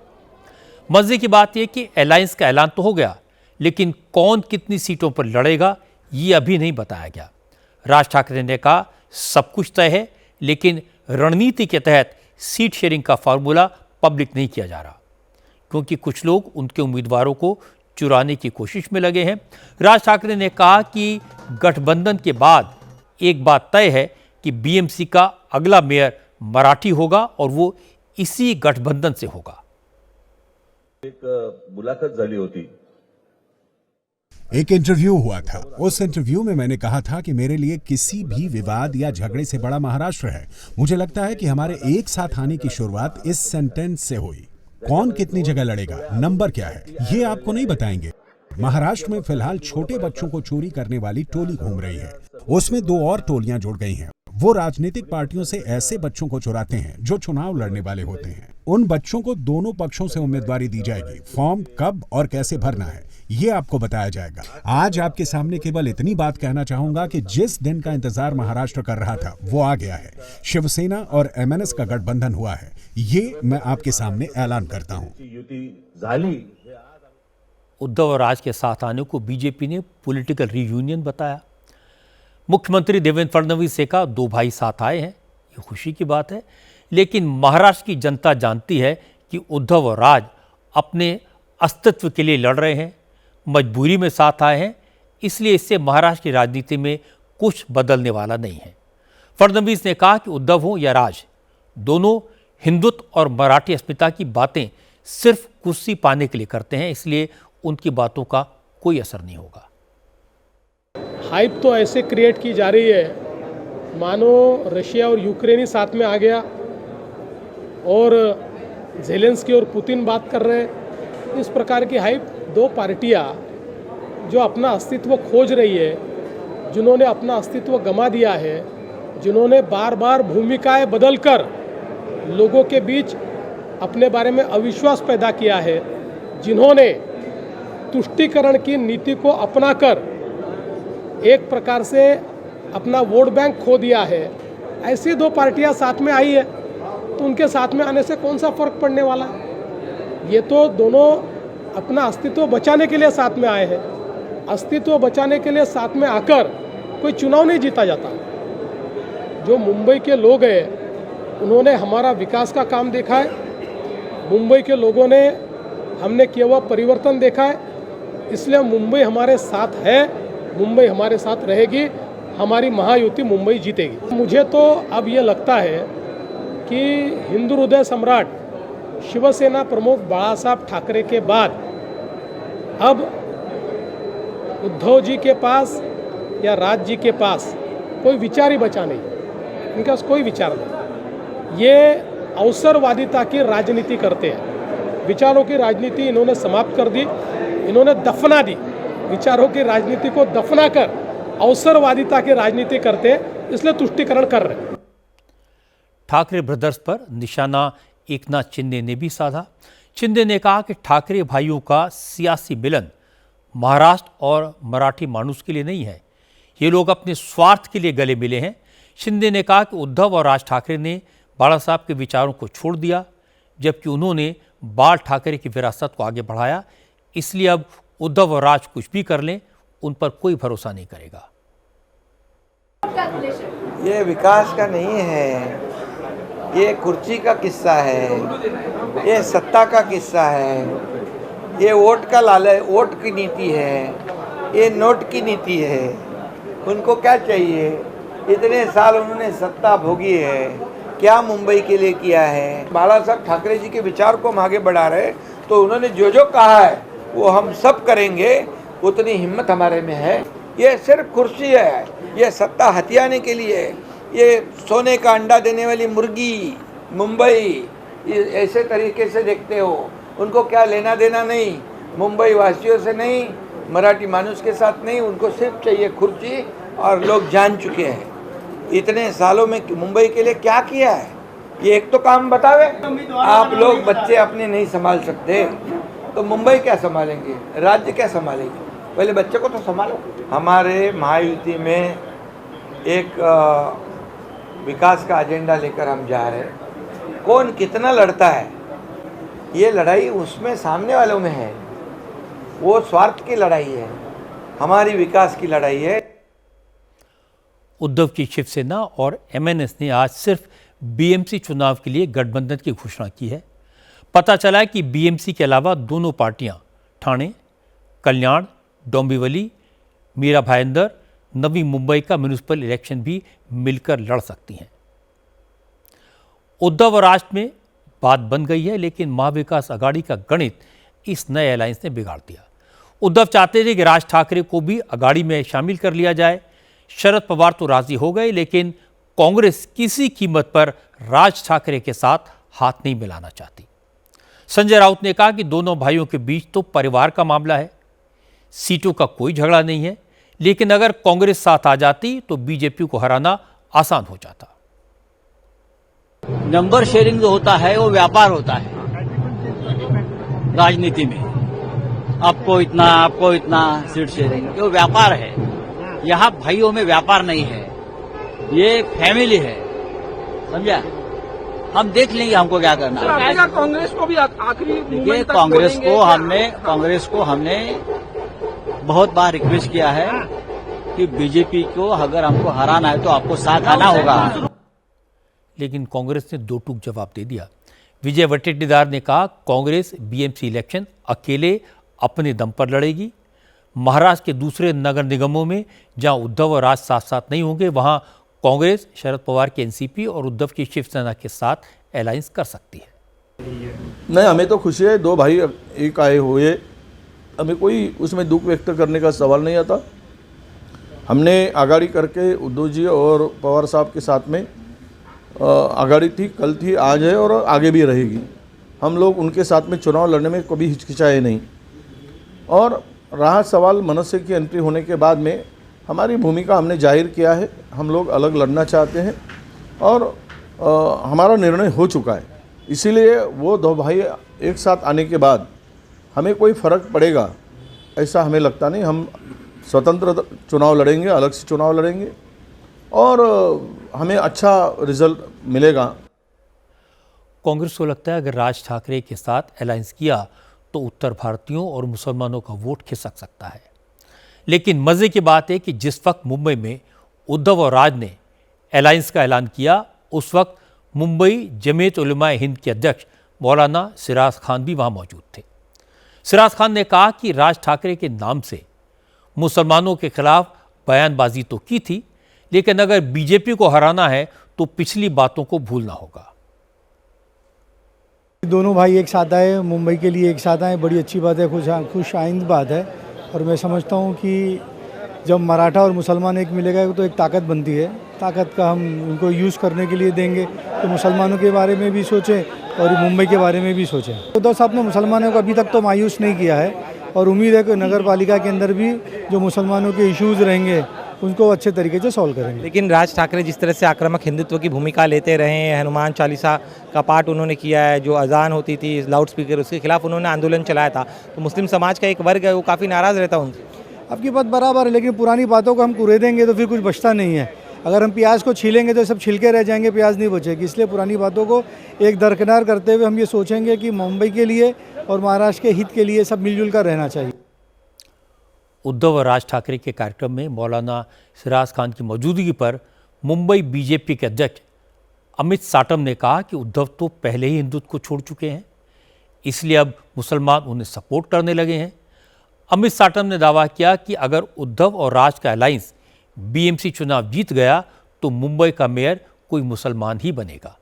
मजे की बात यह कि अलायंस का ऐलान तो हो गया, लेकिन कौन कितनी सीटों पर लड़ेगा ये अभी नहीं बताया गया। राज ठाकरे ने कहा सब कुछ तय है, लेकिन रणनीति के तहत सीट शेयरिंग का फार्मूला पब्लिक नहीं किया जा रहा, क्योंकि कुछ लोग उनके उम्मीदवारों को चुराने की कोशिश में लगे हैं। राज ठाकरे ने कहा कि गठबंधन के बाद एक बात तय है कि बीएमसी का अगला मेयर मराठी होगा और वो इसी गठबंधन से होगा। एक मुलाकात झाली होती, एक इंटरव्यू हुआ था। उस इंटरव्यू में मैंने कहा था कि मेरे लिए किसी भी विवाद या झगड़े से बड़ा महाराष्ट्र है। मुझे लगता है कि हमारे एक साथ आने की शुरुआत इस सेंटेंस से हुई। कौन कितनी जगह लड़ेगा, नंबर क्या है, ये आपको नहीं बताएंगे। महाराष्ट्र में फिलहाल छोटे बच्चों को चोरी करने वाली टोली घूम रही है। उसमें 2 और टोलियां जुड़ गई हैं। वो राजनीतिक पार्टियों से ऐसे बच्चों को चुराते हैं जो चुनाव लड़ने वाले होते हैं। उन बच्चों को दोनों पक्षों से उम्मीदवारी दी जाएगी। फॉर्म कब और कैसे भरना है ये आपको बताया जाएगा। आज आपके सामने केवल इतनी बात कहना चाहूंगा कि जिस दिन का इंतजार महाराष्ट्र कर रहा था वो आ गया है। शिवसेना और एमएनएस का गठबंधन हुआ है, ये मैं आपके सामने ऐलान करता हूं। उद्धव और राज के साथ आने को बीजेपी ने पॉलिटिकल रीयूनियन बताया। मुख्यमंत्री देवेंद्र फडणवीस ने कहा 2 भाई साथ आए हैं, ये खुशी की बात है, लेकिन महाराष्ट्र की जनता जानती है कि उद्धव और राज अपने अस्तित्व के लिए लड़ रहे हैं, मजबूरी में साथ आए हैं, इसलिए इससे महाराष्ट्र की राजनीति में कुछ बदलने वाला नहीं है। फडणवीस ने कहा कि उद्धव हो या राज, दोनों हिंदुत्व और मराठी अस्मिता की बातें सिर्फ कुर्सी पाने के लिए करते हैं, इसलिए उनकी बातों का कोई असर नहीं होगा। हाइप तो ऐसे क्रिएट की जा रही है मानो रशिया और यूक्रेन ही साथ में आ गया और ज़ेलेंस्की और पुतिन बात कर रहे हैं। इस प्रकार की हाइप 2 पार्टियां जो अपना अस्तित्व खोज रही है, जिन्होंने अपना अस्तित्व गंवा दिया है, जिन्होंने बार बार भूमिकाएं बदलकर लोगों के बीच अपने बारे में अविश्वास पैदा किया है, जिन्होंने तुष्टीकरण की नीति को अपनाकर एक प्रकार से अपना वोट बैंक खो दिया है, ऐसी 2 पार्टियां साथ में आई है, तो उनके साथ में आने से कौन सा फर्क पड़ने वाला है। ये तो दोनों अपना अस्तित्व बचाने के लिए साथ में आए हैं। अस्तित्व बचाने के लिए साथ में आकर कोई चुनाव नहीं जीता जाता। जो मुंबई के लोग हैं उन्होंने हमारा विकास का काम देखा है, मुंबई के लोगों ने हमने किया हुआ परिवर्तन देखा है, इसलिए मुंबई हमारे साथ है, मुंबई हमारे साथ रहेगी, हमारी महायुति मुंबई जीतेगी। मुझे तो अब ये लगता है कि हिंदू हृदय सम्राट शिवसेना प्रमुख बाला साहब ठाकरे के बाद अब उद्धव जी के पास या राज जी के पास कोई विचार ही बचा नहीं, इनके पास कोई विचार नहीं। ये अवसरवादिता की राजनीति करते हैं, विचारों की राजनीति इन्होंने समाप्त कर दी, इन्होंने दफना दी। विचारों की राजनीति को दफना कर अवसरवादिता की राजनीति करते हैं, इसलिए तुष्टीकरण कर रहे हैं। ठाकरे ब्रदर्स पर निशाना एकनाथ शिंदे ने भी साधा। शिंदे ने कहा कि ठाकरे भाइयों का सियासी मिलन महाराष्ट्र और मराठी मानुस के लिए नहीं है, ये लोग अपने स्वार्थ के लिए गले मिले हैं। शिंदे ने कहा कि उद्धव और राज ठाकरे ने बाला साहब के विचारों को छोड़ दिया, जबकि उन्होंने बाल ठाकरे की विरासत को आगे बढ़ाया, इसलिए अब उद्धव और राज कुछ भी कर लें, उन पर कोई भरोसा नहीं करेगा। ये विकास का नहीं है, ये कुर्सी का किस्सा है, ये सत्ता का किस्सा है, ये वोट का लालच, वोट की नीति है, ये नोट की नीति है। उनको क्या चाहिए? इतने साल उन्होंने सत्ता भोगी है, क्या मुंबई के लिए किया है? बाला साहब ठाकरे जी के विचार को हम आगे बढ़ा रहे, तो उन्होंने जो जो कहा है वो हम सब करेंगे, उतनी हिम्मत हमारे में है। ये सिर्फ कुर्सी है, ये सत्ता हथियाने के लिए, ये सोने का अंडा देने वाली मुर्गी मुंबई ऐसे तरीके से देखते हो। उनको क्या लेना देना नहीं, मुंबई वासियों से नहीं, मराठी मानुष के साथ नहीं, उनको सिर्फ चाहिए कुर्सी। और लोग जान चुके हैं इतने सालों में मुंबई के लिए क्या किया है। ये एक तो काम बतावे। आप लोग बच्चे अपने नहीं संभाल सकते तो मुंबई क्या संभालेंगे, राज्य क्या संभालेंगे? पहले बच्चे को तो संभालो। हमारे महायुति में एक विकास का एजेंडा लेकर हम जा रहे हैं। कौन कितना लड़ता है, ये लड़ाई उसमें सामने वालों में है। वो स्वार्थ की लड़ाई है, हमारी विकास की लड़ाई है। उद्धव की शिवसेना और एमएनएस ने आज सिर्फ बीएमसी चुनाव के लिए गठबंधन की घोषणा की है। पता चला है कि बीएमसी के अलावा दोनों पार्टियां ठाणे, कल्याण, डोंबिवली, मीरा भाईंदर, नवी मुंबई का म्यूनिसिपल इलेक्शन भी मिलकर लड़ सकती हैं। उद्धव और राज में बात बन गई है, लेकिन महाविकास अघाड़ी का गणित इस नए अलायंस ने बिगाड़ दिया। उद्धव चाहते थे कि राज ठाकरे को भी अघाड़ी में शामिल कर लिया जाए। शरद पवार तो राजी हो गए, लेकिन कांग्रेस किसी कीमत पर राज ठाकरे के साथ हाथ नहीं मिलाना चाहती। संजय राउत ने कहा कि दोनों भाइयों के बीच तो परिवार का मामला है, सीटों का कोई झगड़ा नहीं है, लेकिन अगर कांग्रेस साथ आ जाती तो बीजेपी को हराना आसान हो जाता। नंबर शेयरिंग जो होता है वो व्यापार होता है राजनीति में। आपको इतना सीट शेयरिंग, वो व्यापार है। यहाँ भाइयों में व्यापार नहीं है, ये फैमिली है, समझा? हम देख लेंगे हमको क्या करना है। कांग्रेस को भी आखिरी देखिए, कांग्रेस को हमने बहुत बार रिक्वेस्ट किया है कि बीजेपी को अगर हमको हराना है तो आपको साथ आना होगा। लेकिन कांग्रेस ने दो टूक जवाब दे दिया। विजय वटेटीदार ने कहा कांग्रेस बीएमसी इलेक्शन अकेले अपने दम पर लड़ेगी। महाराष्ट्र के दूसरे नगर निगमों में जहां उद्धव और राज साथ साथ नहीं होंगे, वहां कांग्रेस शरद पवार के एनसीपी और उद्धव की शिवसेना के साथ अलायंस कर सकती है। नहीं, हमें तो खुशी है, दो भाई एक आए हुए, हमें कोई उसमें दुख व्यक्त करने का सवाल नहीं आता। हमने आगाड़ी करके उद्धव जी और पवार साहब के साथ में आगाड़ी थी, कल थी, आज है और आगे भी रहेगी। हम लोग उनके साथ में चुनाव लड़ने में कभी हिचकिचाए नहीं। और रहा सवाल मनुष्य की एंट्री होने के बाद में, हमारी भूमिका हमने जाहिर किया है। हम लोग अलग लड़ना चाहते हैं और हमारा निर्णय हो चुका है। इसीलिए वो दो भाई एक साथ आने के बाद हमें कोई फ़र्क पड़ेगा ऐसा हमें लगता नहीं। हम स्वतंत्र चुनाव लड़ेंगे, अलग से चुनाव लड़ेंगे और हमें अच्छा रिजल्ट मिलेगा। कांग्रेस को लगता है अगर राज ठाकरे के साथ अलायंस किया तो उत्तर भारतीयों और मुसलमानों का वोट खिसक सकता है। लेकिन मजे की बात है कि जिस वक्त मुंबई में उद्धव और राज ने अलायंस का ऐलान किया, उस वक्त मुंबई जमीयत उलमाए हिंद के अध्यक्ष मौलाना सिराज खान भी वहां मौजूद थे। सिराज खान ने कहा कि राज ठाकरे के नाम से मुसलमानों के खिलाफ बयानबाजी तो की थी, लेकिन अगर बीजेपी को हराना है तो पिछली बातों को भूलना होगा। दोनों भाई एक साथ आए, मुंबई के लिए एक साथ आए, बड़ी अच्छी बात है, खुश आइंद बात है। और मैं समझता हूँ कि जब मराठा और मुसलमान एक मिलेगा तो एक ताकत बनती है। ताकत का हम उनको यूज़ करने के लिए देंगे तो मुसलमानों के बारे में भी सोचें और मुंबई के बारे में भी सोचें। उद्धव साहब ने मुसलमानों को अभी तक तो मायूस नहीं किया है और उम्मीद है कि नगर पालिका के अंदर भी जो मुसलमानों के इश्यूज़ रहेंगे उनको अच्छे तरीके से सॉल्व करेंगे। लेकिन राज ठाकरे जिस तरह से आक्रामक हिंदुत्व की भूमिका लेते रहे हैं, हनुमान चालीसा का पाठ उन्होंने किया है, जो अजान होती थी लाउड स्पीकर, उसके खिलाफ उन्होंने आंदोलन चलाया था, तो मुस्लिम समाज का एक वर्ग है वो काफ़ी नाराज़ रहता उनसे। आपकी बात बराबर है, लेकिन पुरानी बातों को हम कुरे देंगे तो फिर कुछ बचता नहीं है। अगर हम प्याज को छीलेंगे तो सब छिलके रह जाएंगे, प्याज नहीं बचेगी। इसलिए पुरानी बातों को एक दरकिनार करते हुए हम ये सोचेंगे कि मुंबई के लिए और महाराष्ट्र के हित के लिए सब मिलजुल कर रहना चाहिए। उद्धव और राज ठाकरे के कार्यक्रम में मौलाना सिराज खान की मौजूदगी पर मुंबई बीजेपी के अध्यक्ष अमित साटम ने कहा कि उद्धव तो पहले ही हिंदुत्व को छोड़ चुके हैं, इसलिए अब मुसलमान उन्हें सपोर्ट करने लगे हैं। अमित साटम ने दावा किया कि अगर उद्धव और राज का अलायंस बीएमसी चुनाव जीत गया तो मुंबई का मेयर कोई मुसलमान ही बनेगा।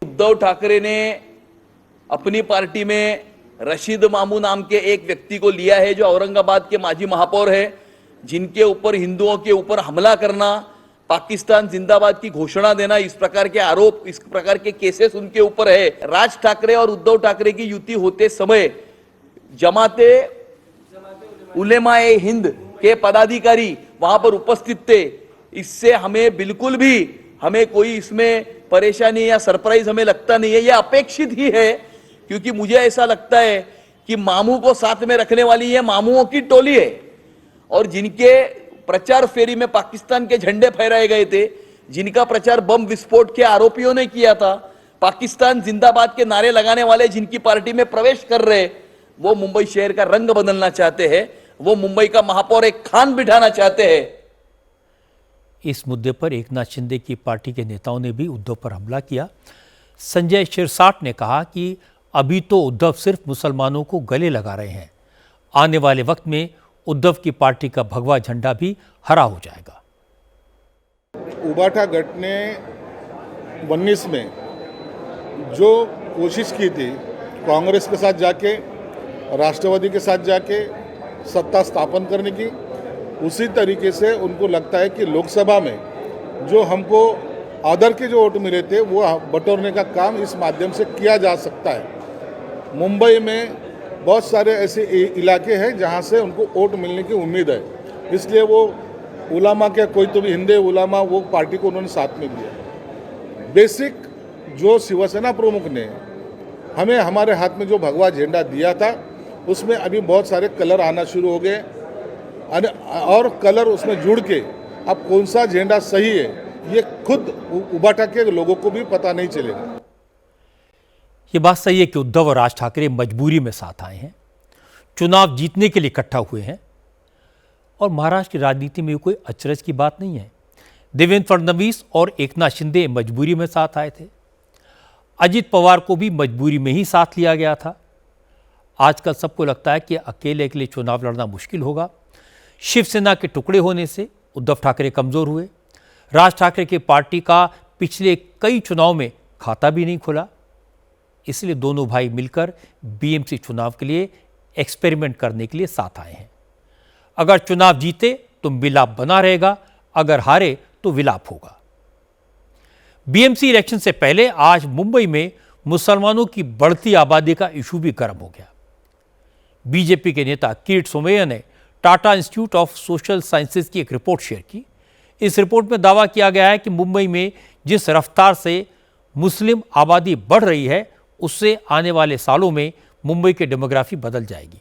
उद्धव ठाकरे ने अपनी पार्टी में रशीद मामू नाम के एक व्यक्ति को लिया है जो औरंगाबाद के माजी महापौर है, जिनके ऊपर हिंदुओं के ऊपर हमला करना, पाकिस्तान जिंदाबाद की घोषणा देना, इस प्रकार के आरोप, इस प्रकार के केसेस उनके ऊपर है। राज ठाकरे और उद्धव ठाकरे की युति होते समय जमाते उलेमाए हिंद के पदाधिकारी वहां पर उपस्थित थे। इससे हमें बिल्कुल भी हमें कोई इसमें परेशानी या सरप्राइज हमें लगता नहीं है, यह अपेक्षित ही है, क्योंकि मुझे ऐसा लगता है कि मामू को साथ में रखने वाली ये मामूओं की टोली है और जिनके प्रचार फेरी में पाकिस्तान के झंडे फहराए गए थे, जिनका प्रचार बम विस्फोट के आरोपियों ने किया था, पाकिस्तान जिंदाबाद के नारे लगाने वाले जिनकी पार्टी में प्रवेश कर रहे, वो मुंबई शहर का रंग बदलना चाहते हैं, वो मुंबई का महापौर एक खान बिठाना चाहते हैं। इस मुद्दे पर एकनाथ शिंदे की पार्टी के नेताओं ने भी उद्धव पर हमला किया। संजय शिरसाट ने कहा कि अभी तो उद्धव सिर्फ मुसलमानों को गले लगा रहे हैं, आने वाले वक्त में उद्धव की पार्टी का भगवा झंडा भी हरा हो जाएगा। उबाटा गट ने 19 में जो कोशिश की थी कांग्रेस के साथ जाके, राष्ट्रवादी के साथ जाके सत्ता स्थापन करने की, उसी तरीके से उनको लगता है कि लोकसभा में जो हमको आदर के जो वोट मिले थे वो बटोरने का काम इस माध्यम से किया जा सकता है। मुंबई में बहुत सारे ऐसे इलाके हैं जहां से उनको वोट मिलने की उम्मीद है, इसलिए वो उलामा के कोई तो भी हिंदू उलामा वो पार्टी को उन्होंने साथ में दिया। बेसिक जो शिवसेना प्रमुख ने हमें हमारे हाथ में जो भगवा झंडा दिया था उसमें अभी बहुत सारे कलर आना शुरू हो गए और कलर उसमें जुड़ के अब कौन सा झंडा सही है ये खुद उबाटा के लोगों को भी पता नहीं चलेगा। ये बात सही है कि उद्धव और राज ठाकरे मजबूरी में साथ आए हैं, चुनाव जीतने के लिए इकट्ठा हुए हैं और महाराष्ट्र की राजनीति में कोई अचरज की बात नहीं है। देवेंद्र फडणवीस और एकनाथ शिंदे मजबूरी में साथ आए थे, अजित पवार को भी मजबूरी में ही साथ लिया गया था। आजकल सबको लगता है कि अकेले के लिए चुनाव लड़ना मुश्किल होगा। शिवसेना के टुकड़े होने से उद्धव ठाकरे कमजोर हुए, राज ठाकरे की पार्टी का पिछले कई चुनाव में खाता भी नहीं खुला, इसलिए दोनों भाई मिलकर बीएमसी चुनाव के लिए एक्सपेरिमेंट करने के लिए साथ आए हैं। अगर चुनाव जीते तो मिलाप बना रहेगा, अगर हारे तो विलाप होगा। बीएमसी इलेक्शन से पहले आज मुंबई में मुसलमानों की बढ़ती आबादी का इशू भी गर्म हो गया। बीजेपी के नेता किरीट सोमैया ने Tata Institute of Social Sciences की एक रिपोर्ट शेयर की। इस रिपोर्ट में दावा किया गया है कि मुंबई में जिस रफ्तार से मुस्लिम आबादी बढ़ रही है उससे आने वाले सालों में मुंबई की डेमोग्राफी बदल जाएगी।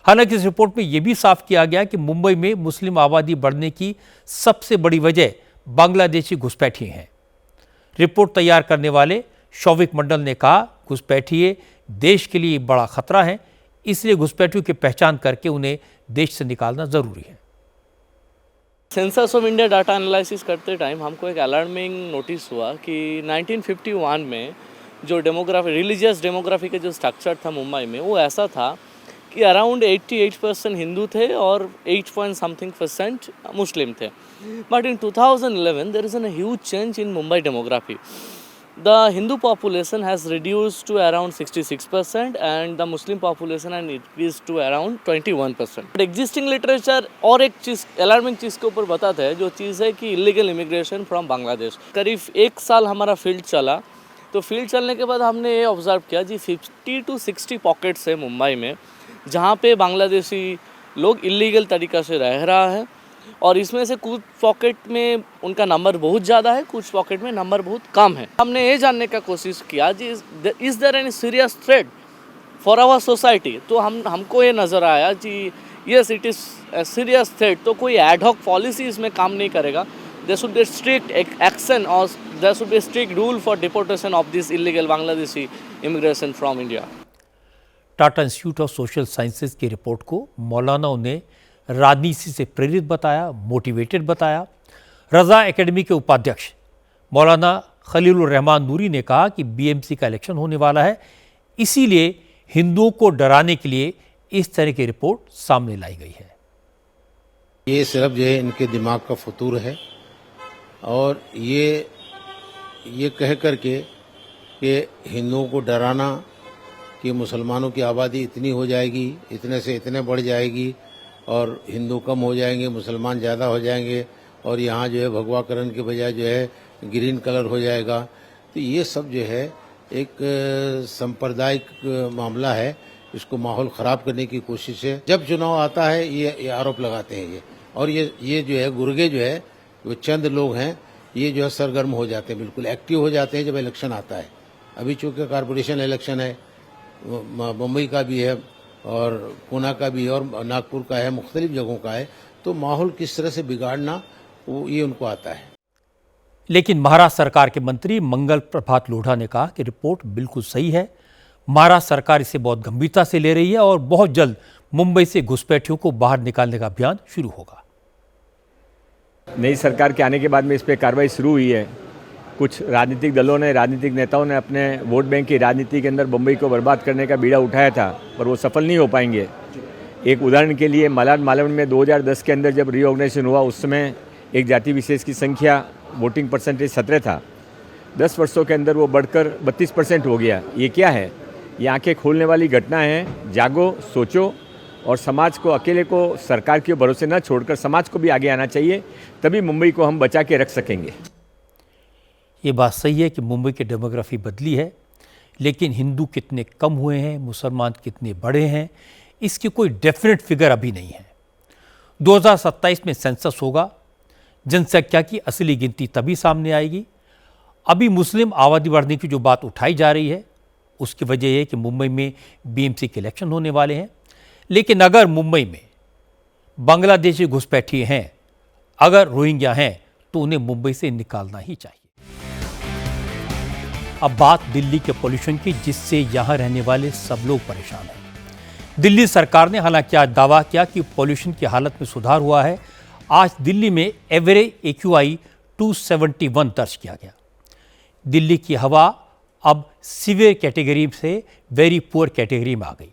हालांकि इस रिपोर्ट में यह भी साफ किया गया कि मुंबई में मुस्लिम आबादी बढ़ने की सबसे बड़ी वजह बांग्लादेशी घुसपैठी हैं। रिपोर्ट तैयार करने वाले शौविक मंडल ने कहा, घुसपैठिए देश के लिए बड़ा खतरा है, इसलिए घुसपैठियों की पहचान करके उन्हें देश से निकालना जरूरी है। Census of India data analysis करते टाइम हमको एक अलार्मिंग नोटिस हुआ कि 1951 में जो डेमोग्राफी, रिलीजियस डेमोग्राफी का जो स्ट्रक्चर था मुंबई में, वो ऐसा था कि अराउंड 88% हिंदू थे और 8.something% मुस्लिम थे। But in 2011 there is a huge change in Mumbai demography. The Hindu population has reduced to around 66% and the Muslim population has increased to around 21%. But existing literature और एक चीज़ अलार्मिंग चीज़ के ऊपर बताता है, जो चीज़ है कि इलीगल इमिग्रेशन फ्रॉम बांग्लादेश। करीब 1 साल हमारा फील्ड चला, तो फील्ड चलने के बाद हमने ये ऑब्जर्व किया जी 50 to 60 पॉकेट्स है मुंबई में जहाँ पे बांग्लादेशी लोग इलीगल तरीक़ा से रह रहा है, और इसमें से कुछ पॉकेट में उनका नंबर बहुत ज़्यादा है, कुछ पॉकेट में नंबर बहुत कम है। हमने ये जानने का कोशिश किया जी is there any serious threat for our society, तो हमको ये नज़र आया जी yes it is serious threat. तो कोई एडहॉक पॉलिसी इसमें काम नहीं करेगा, there should be strict action और there should be strict rule for deportation of this illegal Bangladeshi immigration from India. Tata Institute of Social Sciences की रिपोर्ट को मौलानाओं ने राजनीति से प्रेरित बताया, मोटिवेटेड बताया। रज़ा एकेडमी के उपाध्यक्ष मौलाना खलीलुर रहमान नूरी ने कहा कि बीएमसी का इलेक्शन होने वाला है, इसीलिए हिंदुओं को डराने के लिए इस तरह की रिपोर्ट सामने लाई गई है। ये सिर्फ जो है इनके दिमाग का फतूर है और ये कह करके कि हिंदुओं को डराना कि मुसलमानों की आबादी इतनी हो जाएगी, इतने से इतने बढ़ जाएगी और हिंदू कम हो जाएंगे, मुसलमान ज़्यादा हो जाएंगे और यहाँ जो है भगवाकरण के बजाय जो है ग्रीन कलर हो जाएगा। तो ये सब जो है एक सांप्रदायिक मामला है, इसको माहौल ख़राब करने की कोशिश है। जब चुनाव आता है ये आरोप लगाते हैं ये, और ये जो है गुर्गे जो है वो चंद लोग हैं, ये जो है सरगर्म हो जाते हैं, बिल्कुल एक्टिव हो जाते हैं जब इलेक्शन आता है। अभी चूँकि कॉरपोरेशन इलेक्शन है, मुंबई का भी है और पूना का भी है और नागपुर का है, मुख्तलिफ जगहों का है, तो माहौल किस तरह से बिगाड़ना ये उनको आता है। लेकिन महाराष्ट्र सरकार के मंत्री मंगल प्रभात लोढ़ा ने कहा कि रिपोर्ट बिल्कुल सही है, महाराष्ट्र सरकार इसे बहुत गंभीरता से ले रही है और बहुत जल्द मुंबई से घुसपैठियों को बाहर निकालने का अभियान शुरू होगा। नई सरकार के आने के बाद में इस पर कार्रवाई शुरू हुई है। कुछ राजनीतिक दलों ने, राजनीतिक नेताओं ने अपने वोट बैंक की राजनीति के अंदर मुंबई को बर्बाद करने का बीड़ा उठाया था, पर वो सफल नहीं हो पाएंगे। एक उदाहरण के लिए मालाड में 2010 के अंदर जब रीऑर्गेनाइजेशन हुआ, उस समय एक जाति विशेष की संख्या वोटिंग परसेंटेज 17 था, 10 वर्षों के अंदर वो बढ़कर 32% हो गया। ये क्या है? ये आंखें खोलने वाली घटना है। जागो, सोचो और समाज को, अकेले को सरकार के भरोसे न छोड़कर समाज को भी आगे आना चाहिए, तभी मुंबई को हम बचा के रख सकेंगे। ये बात सही है कि मुंबई की डेमोग्राफी बदली है, लेकिन हिंदू कितने कम हुए हैं, मुसलमान कितने बढ़े हैं, इसकी कोई डेफिनेट फिगर अभी नहीं है। 2027 में सेंसस होगा, जनसंख्या की असली गिनती तभी सामने आएगी। अभी मुस्लिम आबादी बढ़ने की जो बात उठाई जा रही है, उसकी वजह यह है कि मुंबई में बीएमसी के इलेक्शन होने वाले हैं। लेकिन अगर मुंबई में बांग्लादेशी घुसपैठिए हैं, अगर रोहिंग्या हैं, तो उन्हें मुंबई से निकालना ही चाहिए। अब बात दिल्ली के पोल्यूशन की, जिससे यहां रहने वाले सब लोग परेशान हैं। दिल्ली सरकार ने हालांकि आज दावा किया कि पोल्यूशन की हालत में सुधार हुआ है। आज दिल्ली में एवरेज AQI 271 दर्ज किया गया। दिल्ली की हवा अब सीवियर कैटेगरी से वेरी पुअर कैटेगरी में आ गई,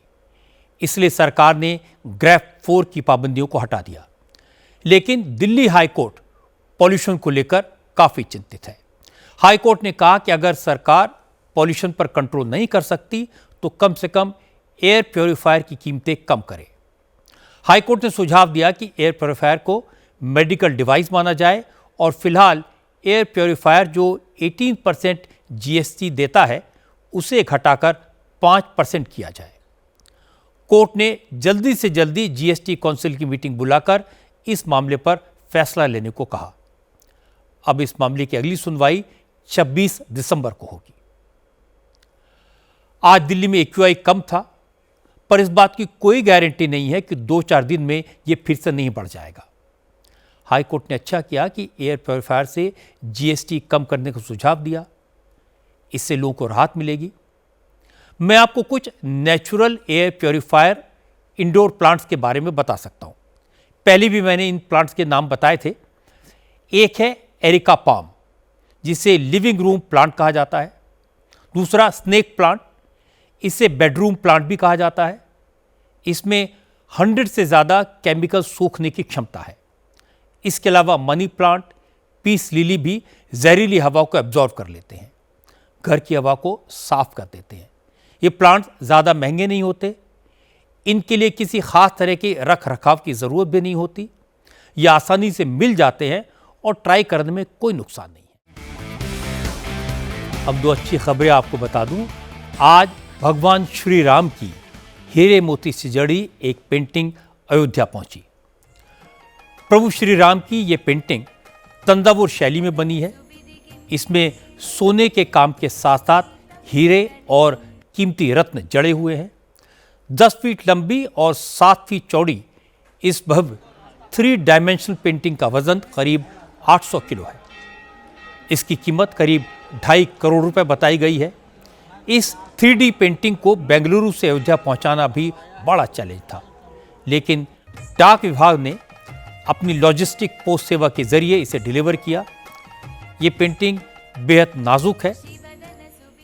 इसलिए सरकार ने ग्रेड 4 की पाबंदियों को हटा दिया। लेकिन दिल्ली हाई कोर्ट पॉल्यूशन को लेकर काफ़ी चिंतित है। हाई कोर्ट ने कहा कि अगर सरकार पॉल्यूशन पर कंट्रोल नहीं कर सकती तो कम से कम एयर प्योरीफायर की कीमतें कम करे। हाई कोर्ट ने सुझाव दिया कि एयर प्योरीफायर को मेडिकल डिवाइस माना जाए और फिलहाल एयर प्योरीफायर जो 18% GST देता है, उसे घटाकर 5% किया जाए। कोर्ट ने जल्दी से जल्दी GST काउंसिल की मीटिंग बुलाकर इस मामले पर फैसला लेने को कहा। अब इस मामले की अगली सुनवाई 26 दिसंबर को होगी। आज दिल्ली में AQI कम था, पर इस बात की कोई गारंटी नहीं है कि 2-4 दिन में यह फिर से नहीं बढ़ जाएगा। हाई कोर्ट ने अच्छा किया कि एयर प्योरीफायर से GST कम करने का सुझाव दिया, इससे लोगों को राहत मिलेगी। मैं आपको कुछ natural air purifier indoor plants के बारे में बता सकता हूं। पहले भी मैंने इन प्लांट्स के नाम बताए थे। एक है एरिका पाम, जिसे लिविंग रूम प्लांट कहा जाता है। दूसरा स्नेक प्लांट, इसे बेडरूम प्लांट भी कहा जाता है। इसमें 100 से ज़्यादा केमिकल सोखने की क्षमता है। इसके अलावा मनी प्लांट, पीस लिली भी जहरीली हवा को एब्जॉर्ब कर लेते हैं, घर की हवा को साफ कर देते हैं। ये प्लांट ज़्यादा महंगे नहीं होते, इनके लिए किसी खास तरह के रख रखाव की ज़रूरत भी नहीं होती, ये आसानी से मिल जाते हैं और ट्राई करने में कोई नुकसान नहीं है। अब 2 अच्छी खबरें आपको बता दूं। आज भगवान श्री राम की हीरे मोती से जड़ी एक पेंटिंग अयोध्या पहुंची। प्रभु श्री राम की ये पेंटिंग तंजावुर शैली में बनी है। इसमें सोने के काम के साथ साथ हीरे और कीमती रत्न जड़े हुए हैं। 10 फीट लंबी और 7 फीट चौड़ी इस भव्य 3 डायमेंशनल पेंटिंग का वजन करीब 800 किलो है। इसकी कीमत करीब 2.5 करोड़ रुपए बताई गई है। इस 3D पेंटिंग को बेंगलुरु से अयोध्या पहुंचाना भी बड़ा चैलेंज था, लेकिन डाक विभाग ने अपनी लॉजिस्टिक पोस्ट सेवा के जरिए इसे डिलीवर किया। ये पेंटिंग बेहद नाजुक है,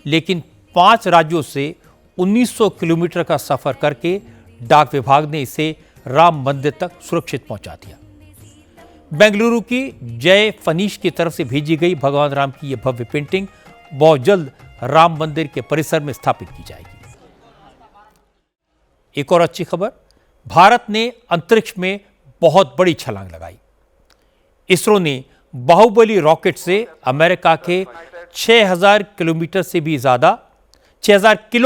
लेकिन 5 राज्यों से 1900 किलोमीटर का सफर करके डाक विभाग ने इसे राम मंदिर तक सुरक्षित पहुंचा दिया। बेंगलुरु की जय फनीश की तरफ से भेजी गई भगवान राम की यह भव्य पेंटिंग बहुत जल्द राम मंदिर के परिसर में स्थापित की जाएगी। एक और अच्छी खबर, भारत ने अंतरिक्ष में बहुत बड़ी छलांग लगाई। इसरो ने बाहुबली रॉकेट से अमेरिका के 6000 किलो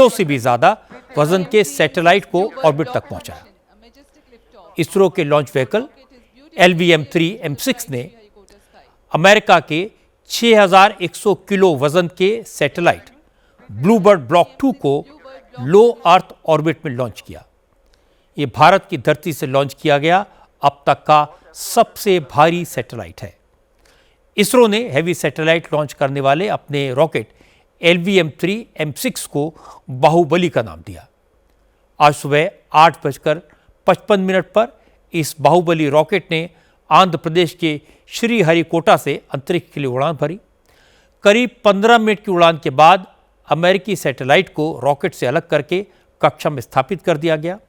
से भी ज्यादा वजन के सैटेलाइट को ऑर्बिट तक पहुंचाया। इसरो के लॉन्च व्हीकल LVM-3M6 ने अमेरिका के 6100 किलो वजन के सैटेलाइट ब्लूबर्ड ब्लॉक 2 को लो अर्थ ऑर्बिट में लॉन्च किया। ये भारत की धरती से लॉन्च किया गया अब तक का सबसे भारी सैटेलाइट है। इसरो ने हैवी सैटेलाइट लॉन्च करने वाले अपने रॉकेट LVM-3M6 को बाहुबली का नाम दिया। आज सुबह 8:55 पर इस बाहुबली रॉकेट ने आंध्र प्रदेश के श्रीहरिकोटा से अंतरिक्ष के लिए उड़ान भरी। करीब 15 मिनट की उड़ान के बाद अमेरिकी सैटेलाइट को रॉकेट से अलग करके कक्षा में स्थापित कर दिया गया।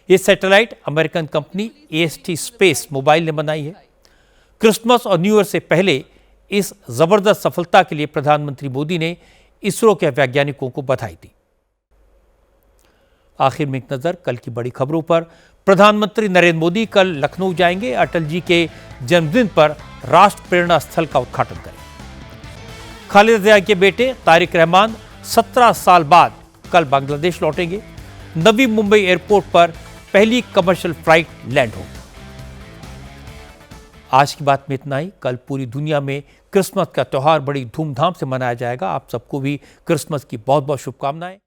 ये satellite American company AST space mobile ने बनाई है। क्रिसमस और न्यू ईयर से पहले इस जबरदस्त सफलता के लिए प्रधानमंत्री मोदी ने इसरो के वैज्ञानिकों को बधाई दी। आखिर में एक नजर कल की बड़ी खबरों पर। प्रधानमंत्री नरेंद्र मोदी कल लखनऊ जाएंगे। अटल जी के जन्मदिन पर राष्ट्र प्रेरणा स्थल का उद्घाटन करेंगे। खालिदा जिया के बेटे तारिक रहमान 17 साल बाद कल बांग्लादेश लौटेंगे। नवी मुंबई एयरपोर्ट पर पहली कमर्शियल फ्लाइट लैंड होगी। आज की बात में इतना ही। कल पूरी दुनिया में क्रिसमस का त्यौहार बड़ी धूमधाम से मनाया जाएगा। आप सबको भी क्रिसमस की बहुत बहुत शुभकामनाएं।